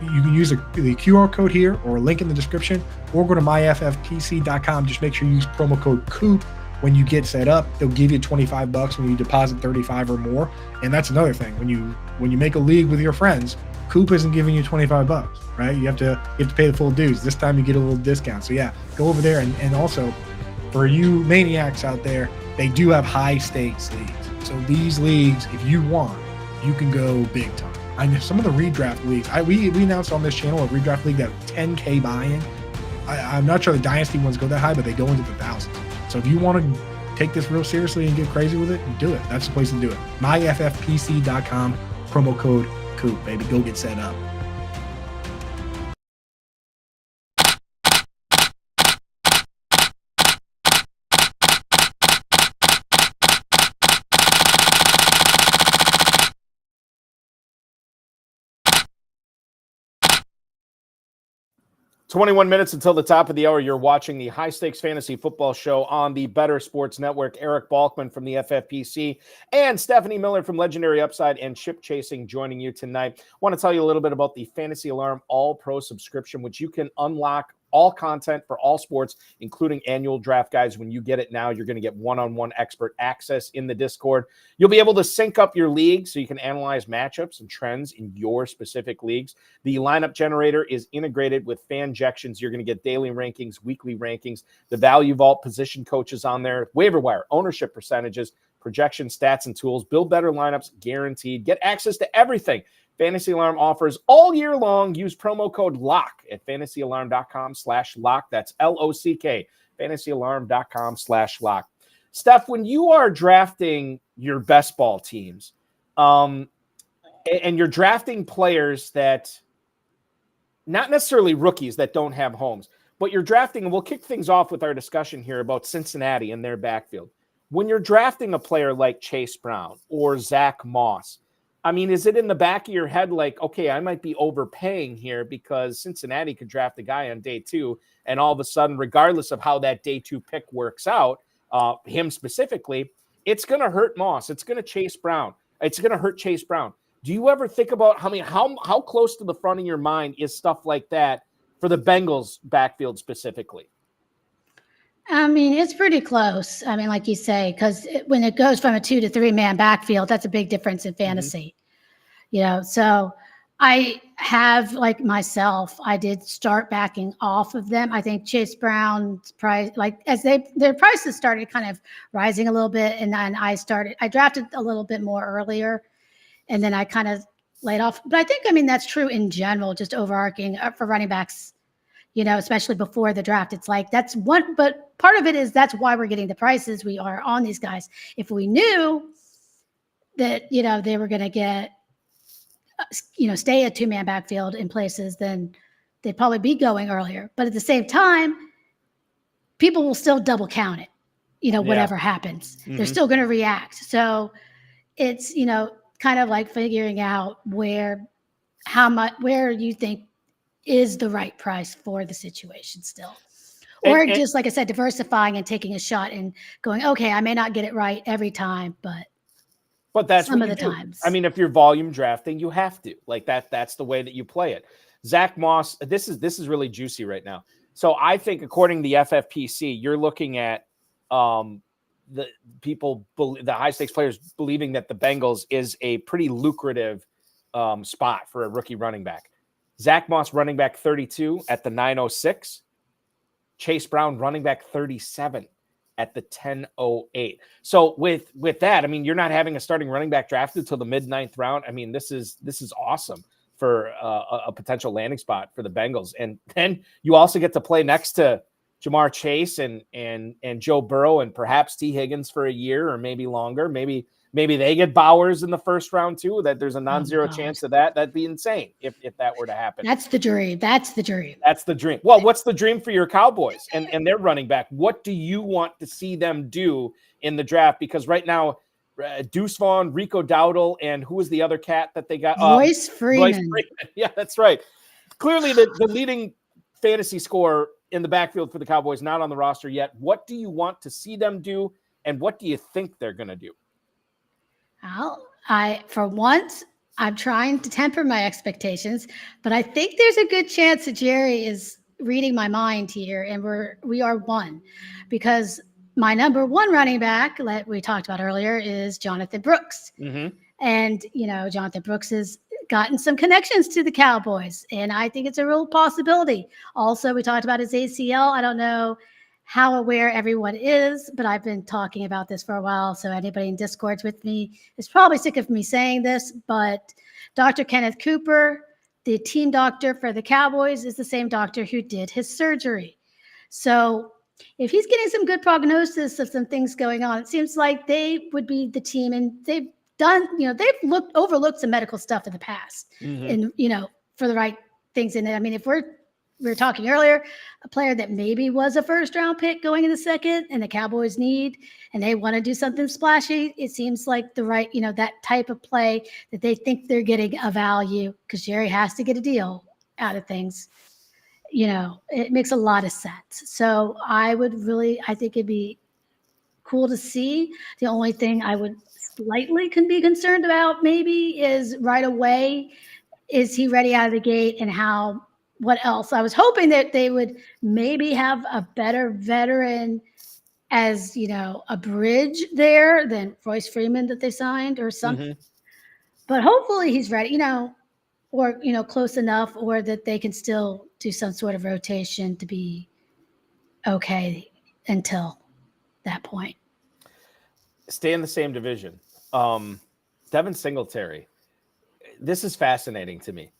you can use the QR code here, or a link in the description, or go to myffpc.com. Just make sure you use promo code COOP when you get set up. They'll give you $25 when you deposit 35 or more. And that's another thing. When you make a league with your friends, Coop isn't giving you $25, right? You have to pay the full dues. This time you get a little discount. So yeah, go over there. And also, for you maniacs out there, they do have high stakes leagues. So these leagues, if you want, you can go big time. I know some of the redraft leagues. We announced on this channel a redraft league that 10K buy-in. I'm not sure the dynasty ones go that high, but they go into the thousands. So if you want to take this real seriously and get crazy with it, do it. That's the place to do it. myffpc.com, promo code COOP, baby. Go get set up. 21 minutes until the top of the hour. You're watching the High Stakes Fantasy Football Show on the Better Sports Network. Eric Balkman from the FFPC and Stephanie Miller from Legendary Upside and Chip Chasing joining you tonight. I want to tell you a little bit about the Fantasy Alarm All-Pro subscription, which you can unlock all content for all sports, including annual draft guides. When you get it now, you're going to get one-on-one expert access in the Discord. You'll be able to sync up your league so you can analyze matchups and trends in your specific leagues. The lineup generator is integrated with Fanjections. You're going to get daily rankings, weekly rankings, the value vault, position coaches on there, waiver wire, ownership percentages, projection stats and tools. Build better lineups guaranteed. Get access to everything Fantasy Alarm offers all year long. Use promo code LOCK at fantasyalarm.com/lock. That's LOCK. fantasyalarm.com/lock. Steph, when you are drafting your best ball teams, and you're drafting players that, not necessarily rookies that don't have homes, but you're drafting, and we'll kick things off with our discussion here about Cincinnati and their backfield. When you're drafting a player like Chase Brown or Zach Moss, I mean, is it in the back of your head like, okay, I might be overpaying here because Cincinnati could draft a guy on day 2, and all of a sudden, regardless of how that day 2 pick works out, him specifically, it's going to hurt Moss. It's going to Chase Brown. It's going to hurt Chase Brown. Do you ever think about how close to the front of your mind is stuff like that for the Bengals backfield specifically? I mean, it's pretty close. I mean, like you say, because when it goes from a 2 to 3 man backfield, that's a big difference in fantasy. So I have, like myself, I did start backing off of them. I think Chase Brown's price, like as their prices started kind of rising a little bit, and then I drafted a little bit more earlier, and then I kind of laid off. But I think, that's true in general, just overarching for running backs, especially before the draft. It's like that's one, but part of it is that's why we're getting the prices we are on these guys. If we knew that, they were going to get, stay a 2-man backfield in places, then they'd probably be going earlier. But at the same time, people will still double count it, whatever happens. They're still going to react. So it's, kind of like figuring out where you think is the right price for the situation still. Or just, like I said, diversifying and taking a shot and going, okay, I may not get it right every time, but that's some of the times. I mean, if you're volume drafting, you have to. Like that's the way that you play it. Zach Moss, this is really juicy right now. So I think according to the FFPC, you're looking at the high stakes players believing that the Bengals is a pretty lucrative spot for a rookie running back. Zach Moss, running back 32 at the 906. Chase Brown, running back 37 at the 1008. So with that, you're not having a starting running back drafted until the mid-9th round. This is awesome for a potential landing spot for the Bengals. And then you also get to play next to Jamar Chase and Joe Burrow and perhaps T. Higgins for a year or maybe longer. Maybe they get Bowers in the first round too. That there's a non-zero chance of that. That'd be insane if that were to happen. That's the dream. Well, what's the dream for your Cowboys and their running back? What do you want to see them do in the draft? Because right now, Deuce Vaughn, Rico Dowdle, and who was the other cat that they got? Royce Freeman. Yeah, that's right. Clearly the leading fantasy scorer in the backfield for the Cowboys, not on the roster yet. What do you want to see them do, and what do you think they're going to do? Well, for once, I'm trying to temper my expectations, but I think there's a good chance that Jerry is reading my mind here, and we are one, because my number one running back that we talked about earlier is Jonathon Brooks. Mm-hmm. And, Jonathon Brooks has gotten some connections to the Cowboys, and I think it's a real possibility. Also, we talked about his ACL. I don't know how aware everyone is, but I've been talking about this for a while. So anybody in Discords with me is probably sick of me saying this, but Dr. Kenneth Cooper, the team doctor for the Cowboys, is the same doctor who did his surgery. So if he's getting some good prognosis of some things going on, it seems like they would be the team, and they've done, they've overlooked some medical stuff in the past, and, for the right things in it. If we were talking earlier, a player that maybe was a first round pick going in the second and the Cowboys need, and they want to do something splashy, it seems like the right, that type of play that they think they're getting a value, because Jerry has to get a deal out of things. It makes a lot of sense. So I think it'd be cool to see. The only thing I would slightly can be concerned about maybe is right away, is he ready out of the gate, and what else? I was hoping that they would maybe have a better veteran as, a bridge there than Royce Freeman that they signed or something. Mm-hmm. But hopefully he's ready, or, close enough, or that they can still do some sort of rotation to be okay until that point. Stay in the same division. Devin Singletary. This is fascinating to me.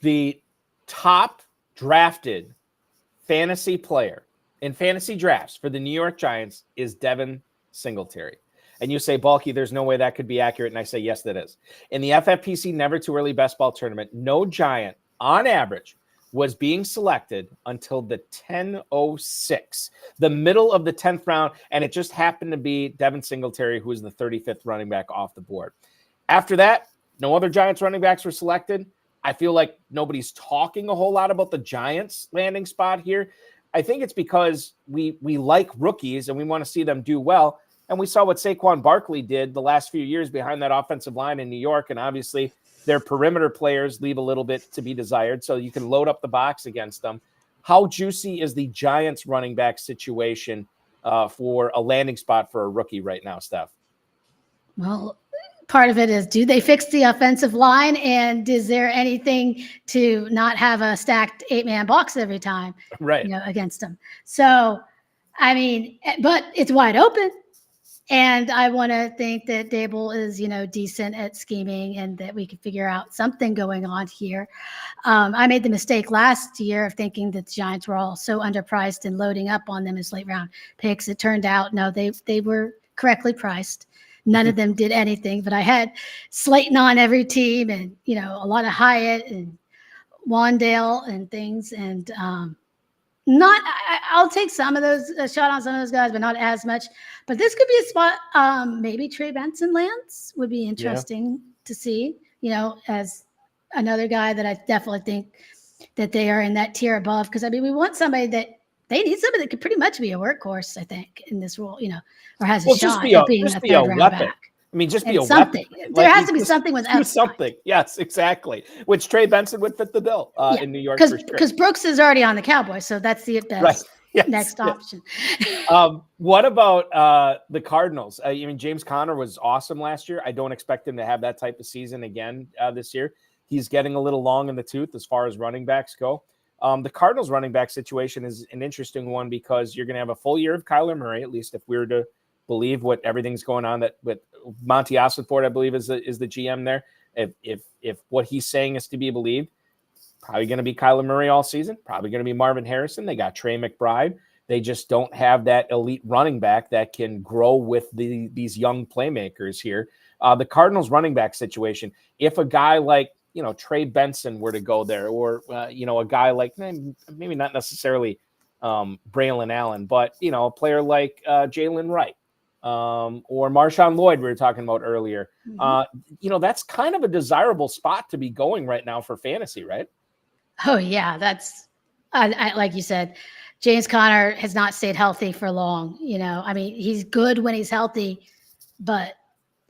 The top drafted fantasy player in fantasy drafts for the New York Giants is Devin Singletary. And you say, Balky, there's no way that could be accurate. And I say, yes, that is. In the FFPC Never Too Early Best Ball Tournament, no Giant, on average, was being selected until the 10:06, the middle of the 10th round. And it just happened to be Devin Singletary, who was the 35th running back off the board. After that, no other Giants running backs were selected. I feel like nobody's talking a whole lot about the Giants landing spot here. I think it's because we like rookies and we want to see them do well. And we saw what Saquon Barkley did the last few years behind that offensive line in New York. And obviously their perimeter players leave a little bit to be desired. So you can load up the box against them. How juicy is the Giants running back situation for a landing spot for a rookie right now, Steph? Well, part of it is, do they fix the offensive line? And is there anything to not have a stacked 8-man box every time, right, against them? So, I mean, but it's wide open. And I want to think that Dable is, decent at scheming and that we can figure out something going on here. I made the mistake last year of thinking that the Giants were all so underpriced and loading up on them as late round picks. It turned out, no, they were correctly priced. None of them did anything, but I had Slayton on every team and, a lot of Hyatt and Wandale and things. And I'll take some of those, shot on some of those guys, but not as much. But this could be a spot. Maybe Trey Benson lands would be interesting to see, as another guy that I definitely think that they are in that tier above. Because, we want somebody that they need somebody that could pretty much be a workhorse, I think, in this role, or has a shot at being a third round back. Just be a something. Weapon. There has to be something with do something. Yes, exactly. Which Trey Benson would fit the bill in New York. Because Brooks is already on the Cowboys, so that's the best next option. What about the Cardinals? James Conner was awesome last year. I don't expect him to have that type of season again this year. He's getting a little long in the tooth as far as running backs go. The Cardinals running back situation is an interesting one because you're going to have a full year of Kyler Murray, at least if we were to believe what everything's going on that with Monty Ossenford, I believe is the GM there. If what he's saying is to be believed, probably going to be Kyler Murray all season, probably going to be Marvin Harrison. They got Trey McBride. They just don't have that elite running back that can grow with these young playmakers here. The Cardinals running back situation, if a guy like, Trey Benson were to go there, or, a guy like maybe not necessarily Braelon Allen, but, a player like Jalen Wright, or MarShawn Lloyd we were talking about earlier. That's kind of a desirable spot to be going right now for fantasy, right? Oh, yeah. That's like you said, James Conner has not stayed healthy for long. He's good when he's healthy,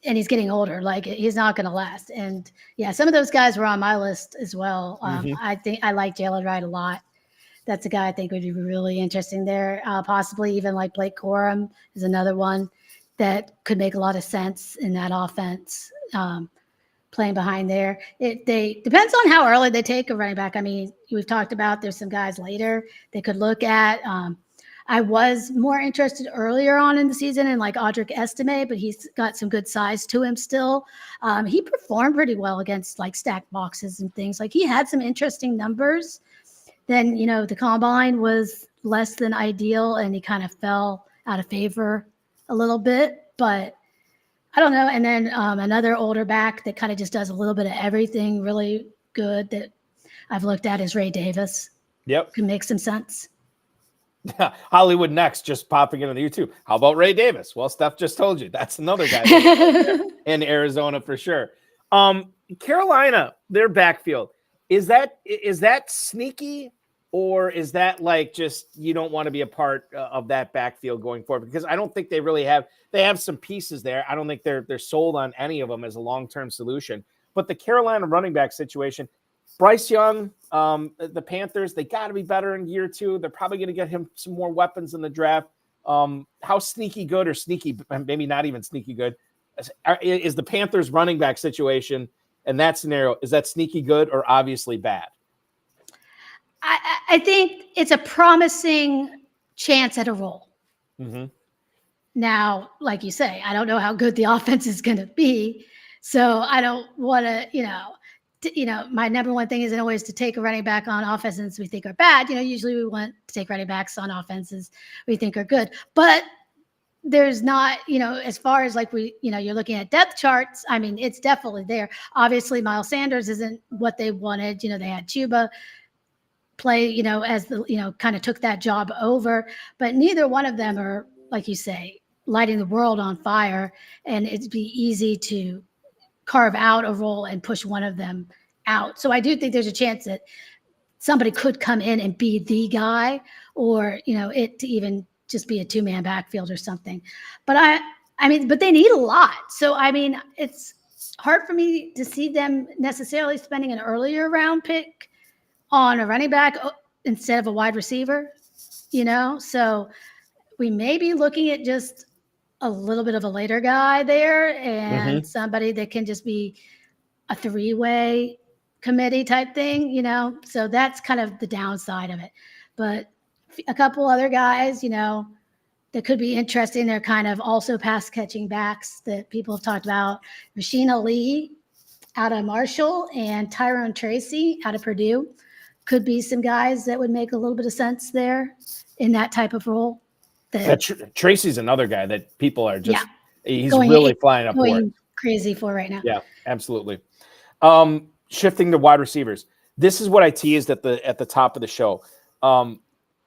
and he's getting older. Like, he's not going to last. And yeah, some of those guys were on my list as well. I think I like Jalen Wright a lot. That's a guy I think would be really interesting there. Possibly even like Blake Corum is another one that could make a lot of sense in that offense, playing behind there. Depends on how early they take a running back. We've talked about there's some guys later they could look at. I was more interested earlier on in the season in like Audric Estime, but he's got some good size to him still. He performed pretty well against like stacked boxes and things. Like, he had some interesting numbers. Then, the combine was less than ideal and he kind of fell out of favor a little bit, but I don't know. And then another older back that kind of just does a little bit of everything really good that I've looked at is Ray Davis. Yep. Can make some sense. Hollywood Next just popping into the YouTube. How about Ray Davis? Well, Steph just told you that's another guy in Arizona for sure. Carolina, their backfield, is that sneaky, or is that like just you don't want to be a part of that backfield going forward? Because I don't think they really have. They have some pieces there. I don't think they're sold on any of them as a long-term solution. But the Carolina running back situation, Bryce Young, the Panthers, they got to be better in year two. They're probably going to get him some more weapons in the draft. How sneaky good, or sneaky, maybe not even sneaky good, is the Panthers running back situation in that scenario? Is that sneaky good or obviously bad? I think it's a promising chance at a role. Mm-hmm. Now, like you say, I don't know how good the offense is going to be. So I don't want to, my number one thing isn't always to take a running back on offenses we think are bad. Usually we want to take running backs on offenses we think are good. But there's not, as far as like you're looking at depth charts, I mean, it's definitely there. Obviously, Miles Sanders isn't what they wanted. They had Chuba play, as the, kind of took that job over. But neither one of them are, like you say, lighting the world on fire. And it'd be easy to carve out a role and push one of them out. So I do think there's a chance that somebody could come in and be the guy, or, it to even just be a two-man backfield or something. But but they need a lot. So, I mean, it's hard for me to see them necessarily spending an earlier round pick on a running back instead of a wide receiver, So we may be looking at just a little bit of a later guy there and somebody that can just be a three-way committee type thing, So that's kind of the downside of it. But a couple other guys, that could be interesting. They're kind of also pass catching backs that people have talked about. Rashina Lee out of Marshall and Tyrone Tracy out of Purdue could be some guys that would make a little bit of sense there in that type of role. Tracy's another guy that people are just, he's really flying up for it. Crazy for right now. Yeah, absolutely. Shifting to wide receivers. This is what I teased at the top of the show.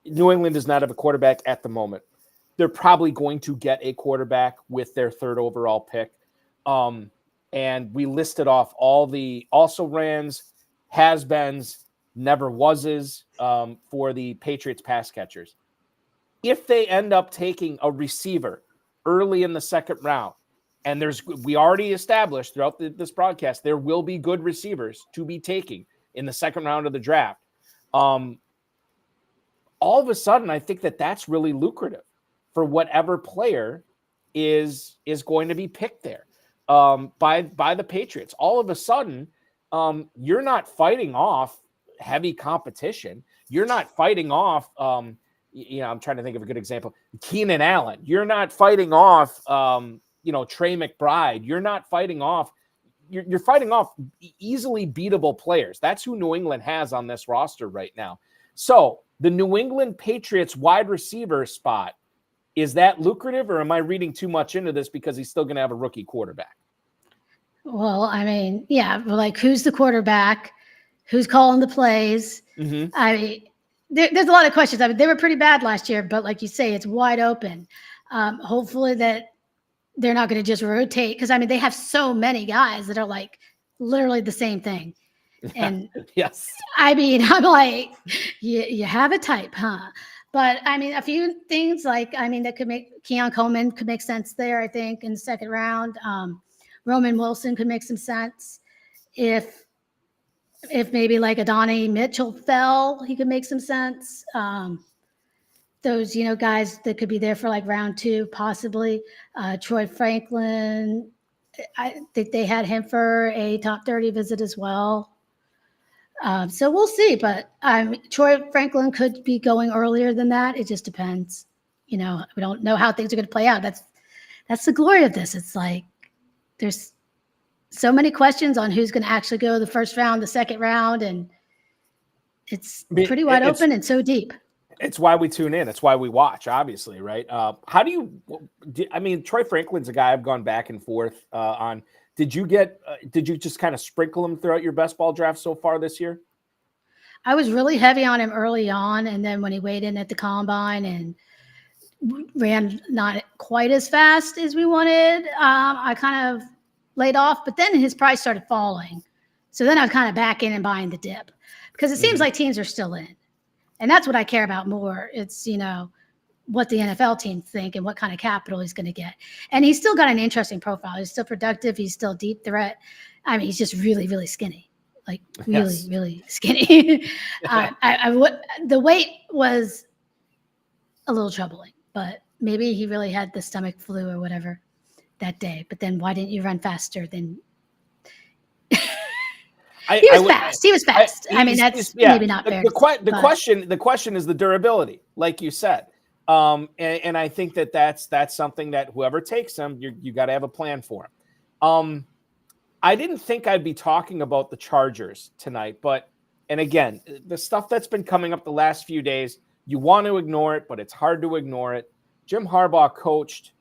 New England does not have a quarterback at the moment. They're probably going to get a quarterback with their third overall pick. And we listed off all the also-rans, has-beens, never-wases for the Patriots pass catchers. If they end up taking a receiver early in the second round, and we already established throughout this broadcast, there will be good receivers to be taking in the second round of the draft. All of a sudden, I think that's really lucrative for whatever player is going to be picked there by the Patriots. All of a sudden, you're not fighting off heavy competition. You're not fighting off, I'm trying to think of a good example, Keenan Allen. You're not fighting off, Trey McBride. You're not fighting off. You're fighting off easily beatable players. That's who New England has on this roster right now. So the New England Patriots wide receiver spot, is that lucrative, or am I reading too much into this because he's still going to have a rookie quarterback? Well, I mean, yeah, like who's the quarterback? Who's calling the plays? Mm-hmm. I mean, there's a lot of questions. I mean, they were pretty bad last year, but like you say, it's wide open. Hopefully that they're not going to just rotate, because I mean, they have so many guys that are like literally the same thing. And yes, I mean, I'm like, you have a type, huh? But I mean, a few things that could make Keon Coleman could make sense there, I think, in the second round. Roman Wilson could make some sense. If maybe like Adonai Mitchell fell, he could make some sense. Those, guys that could be there for like round 2, possibly. Troy Franklin, I think they had him for a top 30 visit as well. So we'll see, but Troy Franklin could be going earlier than that. It just depends. We don't know how things are going to play out. That's the glory of this. It's like there's so many questions on who's going to actually go the first round, the second round, and it's pretty wide open and so deep. It's why we tune in. It's why we watch, obviously, right? Troy Franklin's a guy I've gone back and forth on. Did you just kind of sprinkle him throughout your best ball draft so far this year? I was really heavy on him early on. And then when he weighed in at the combine and ran not quite as fast as we wanted, I kind of laid off, but then his price started falling. So then I was kind of back in and buying the dip, because it seems like teams are still in. And that's what I care about more. It's, what the NFL teams think and what kind of capital he's going to get. And he's still got an interesting profile. He's still productive. He's still deep threat. I mean, he's just really, really skinny, like really, really skinny. The weight was a little troubling, but maybe he really had the stomach flu or whatever that day. But then why didn't you run faster than He was fast. I mean, that's maybe not fair. The question is the durability, like you said. And I think that's something that whoever takes him, you got to have a plan for him. I didn't think I'd be talking about the Chargers tonight, and again, the stuff that's been coming up the last few days, you want to ignore it, but it's hard to ignore it. Jim Harbaugh coached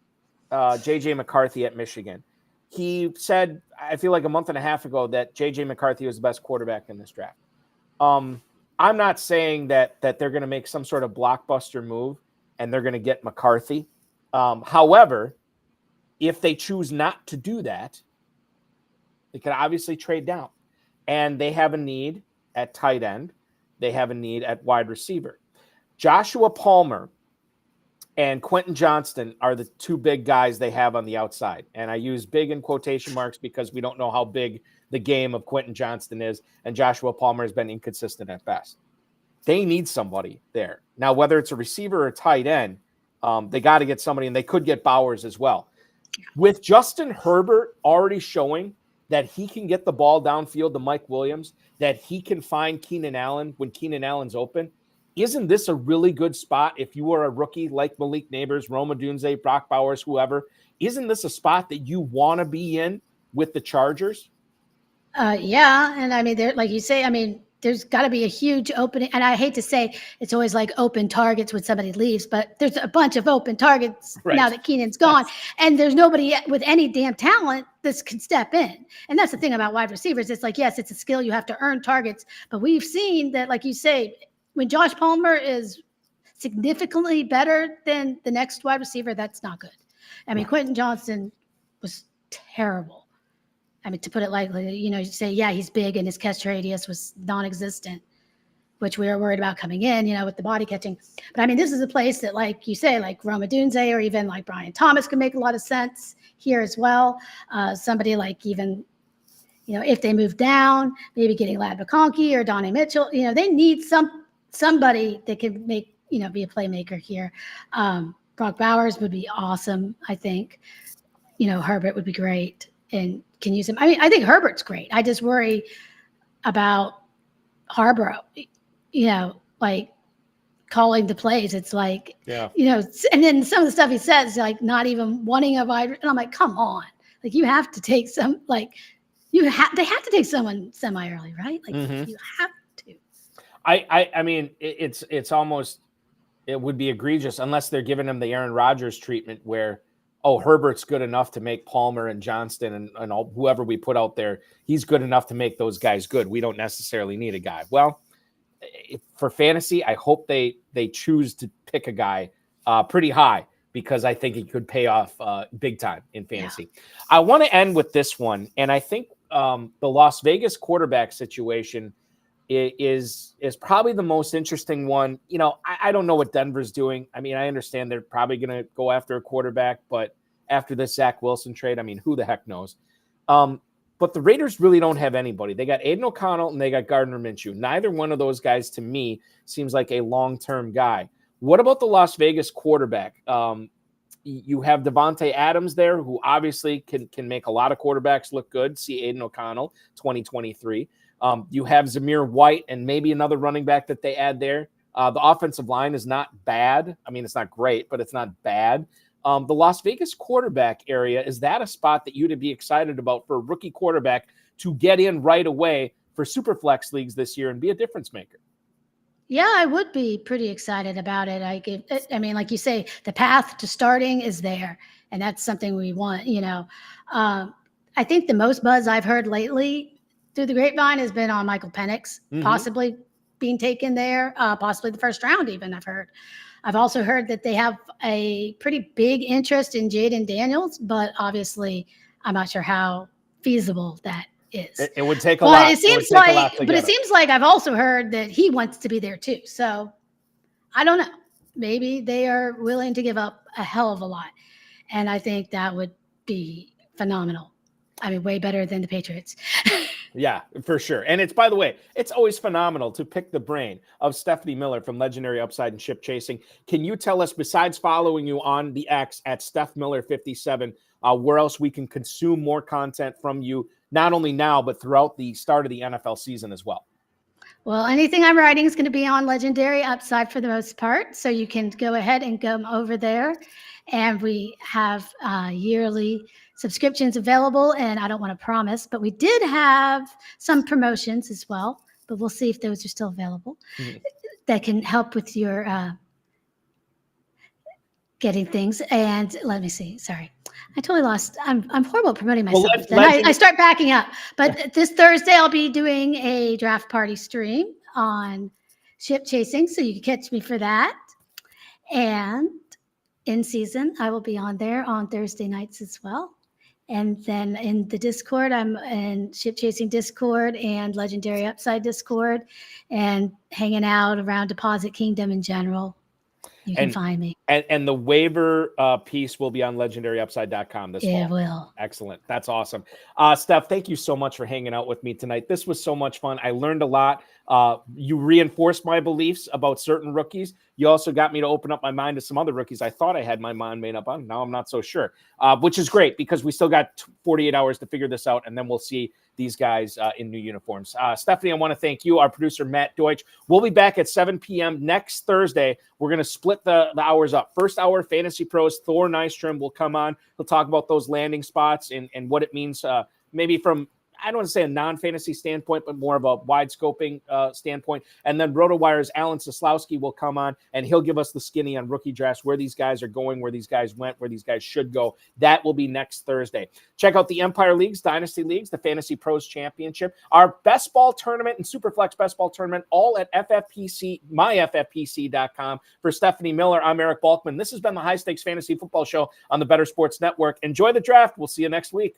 J.J. McCarthy at Michigan. He said, I feel like a month and a half ago, that J.J. McCarthy was the best quarterback in this draft. I'm not saying that they're going to make some sort of blockbuster move and they're going to get McCarthy. However, if they choose not to do that, they could obviously trade down. And they have a need at tight end. They have a need at wide receiver. Joshua Palmer and Quentin Johnston are the two big guys they have on the outside. And I use big in quotation marks because we don't know how big the game of Quentin Johnston is. And Joshua Palmer has been inconsistent at best. They need somebody there. Now, whether it's a receiver or a tight end, they got to get somebody, and they could get Bowers as well. With Justin Herbert already showing that he can get the ball downfield to Mike Williams, that he can find Keenan Allen when Keenan Allen's open, isn't this a really good spot if you are a rookie like Malik Neighbors, Rome Odunze, Brock Bowers, whoever? Isn't this a spot that you want to be in with the Chargers? Yeah, and I mean, like you say, I mean, there's got to be a huge opening. And I hate to say it's always like open targets when somebody leaves, but there's a bunch of open targets now that Keenan's gone. And there's nobody with any damn talent that can step in. And that's the thing about wide receivers. It's like, yes, it's a skill. You have to earn targets. But we've seen that, like you say, when Josh Palmer is significantly better than the next wide receiver, that's not good. I mean, Quentin Johnston was terrible. I mean, to put it lightly, you say, yeah, he's big and his catch radius was non-existent, which we were worried about coming in, with the body catching. But I mean, this is a place that, like you say, like Rome Odunze or even like Brian Thomas can make a lot of sense here as well. Somebody like even, if they move down, maybe getting Ladd McConkey or Donnie Mitchell, they need somebody that can make, be a playmaker here. Brock Bowers would be awesome, I think. Herbert would be great and can use him. I mean, I think Herbert's great. I just worry about Harbaugh, like calling the plays. It's like, and then some of the stuff he says, like not even wanting a wide. And I'm like, come on, like you have to take some, like they have to take someone semi-early, right? Like you have to. I mean, it's almost, it would be egregious unless they're giving him the Aaron Rodgers treatment where, oh, Herbert's good enough to make Palmer and Johnston and all, whoever we put out there, he's good enough to make those guys good. We don't necessarily need a guy. Well, for fantasy, I hope they choose to pick a guy pretty high because I think he could pay off big time in fantasy. Yeah. I want to end with this one, and I think the Las Vegas quarterback situation is probably the most interesting one. I don't know what Denver's doing. I mean, I understand they're probably going to go after a quarterback, but after this Zach Wilson trade, I mean, who the heck knows? But the Raiders really don't have anybody. They got Aiden O'Connell and they got Gardner Minshew. Neither one of those guys to me seems like a long-term guy. What about the Las Vegas quarterback? You have Devontae Adams there, who obviously can make a lot of quarterbacks look good. See Aiden O'Connell, 2023. You have Zamir White and maybe another running back that they add there. The offensive line is not bad. I mean, it's not great, but it's not bad. The Las Vegas quarterback area, is that a spot that you'd be excited about for a rookie quarterback to get in right away for Superflex leagues this year and be a difference maker? Yeah, I would be pretty excited about it. I mean, like you say, the path to starting is there, and that's something we want. I think the most buzz I've heard lately through the grapevine has been on Michael Penix, possibly being taken there, possibly the first round even, I've heard. I've also heard that they have a pretty big interest in Jaden Daniels, but obviously I'm not sure how feasible that is. It would take a lot. It seems like I've also heard that he wants to be there too. So I don't know. Maybe they are willing to give up a hell of a lot. And I think that would be phenomenal. I mean, way better than the Patriots. Yeah, for sure. And it's, by the way, it's always phenomenal to pick the brain of Stephanie Miller from Legendary Upside and Ship Chasing. Can you tell us, besides following you on the X at Steph Miller 57, where else we can consume more content from you, not only now, but throughout the start of the NFL season as well? Well, anything I'm writing is going to be on Legendary Upside for the most part. So you can go ahead and go over there. And we have yearly subscriptions available, and I don't want to promise, but we did have some promotions as well, but we'll see if those are still available that can help with your getting things. And let me see. Sorry, I totally lost. I'm horrible at promoting myself. Well, then I start backing up. But this Thursday, I'll be doing a draft party stream on Ship Chasing, so you can catch me for that. And in season, I will be on there on Thursday nights as well. And then in the Discord, I'm in Ship Chasing Discord and Legendary Upside Discord, and hanging out around Deposit Kingdom in general. You can find me. And the waiver piece will be on legendaryupside.com this fall. It will. Excellent. That's awesome. Steph, thank you so much for hanging out with me tonight. This was so much fun. I learned a lot. You reinforced my beliefs about certain rookies. You also got me to open up my mind to some other rookies I thought I had my mind made up on. Now I'm not so sure, which is great because we still got 48 hours to figure this out, and then we'll see these guys in new uniforms. Stephanie, I want to thank you, our producer, Matt Deutsch. We'll be back at 7 p.m. next Thursday. We're going to split the hours up. First hour, Fantasy Pros, Thor Nystrom will come on. He'll talk about those landing spots and what it means maybe from, I don't want to say a non-fantasy standpoint, but more of a wide scoping standpoint. And then RotoWire's Alan Soslowski will come on, and he'll give us the skinny on rookie drafts, where these guys are going, where these guys went, where these guys should go. That will be next Thursday. Check out the Empire Leagues, Dynasty Leagues, the Fantasy Pros Championship, our Best Ball Tournament and Superflex Best Ball Tournament, all at FFPC, myffpc.com. For Stephanie Miller, I'm Eric Balkman. This has been the High Stakes Fantasy Football Show on the Better Sports Network. Enjoy the draft. We'll see you next week.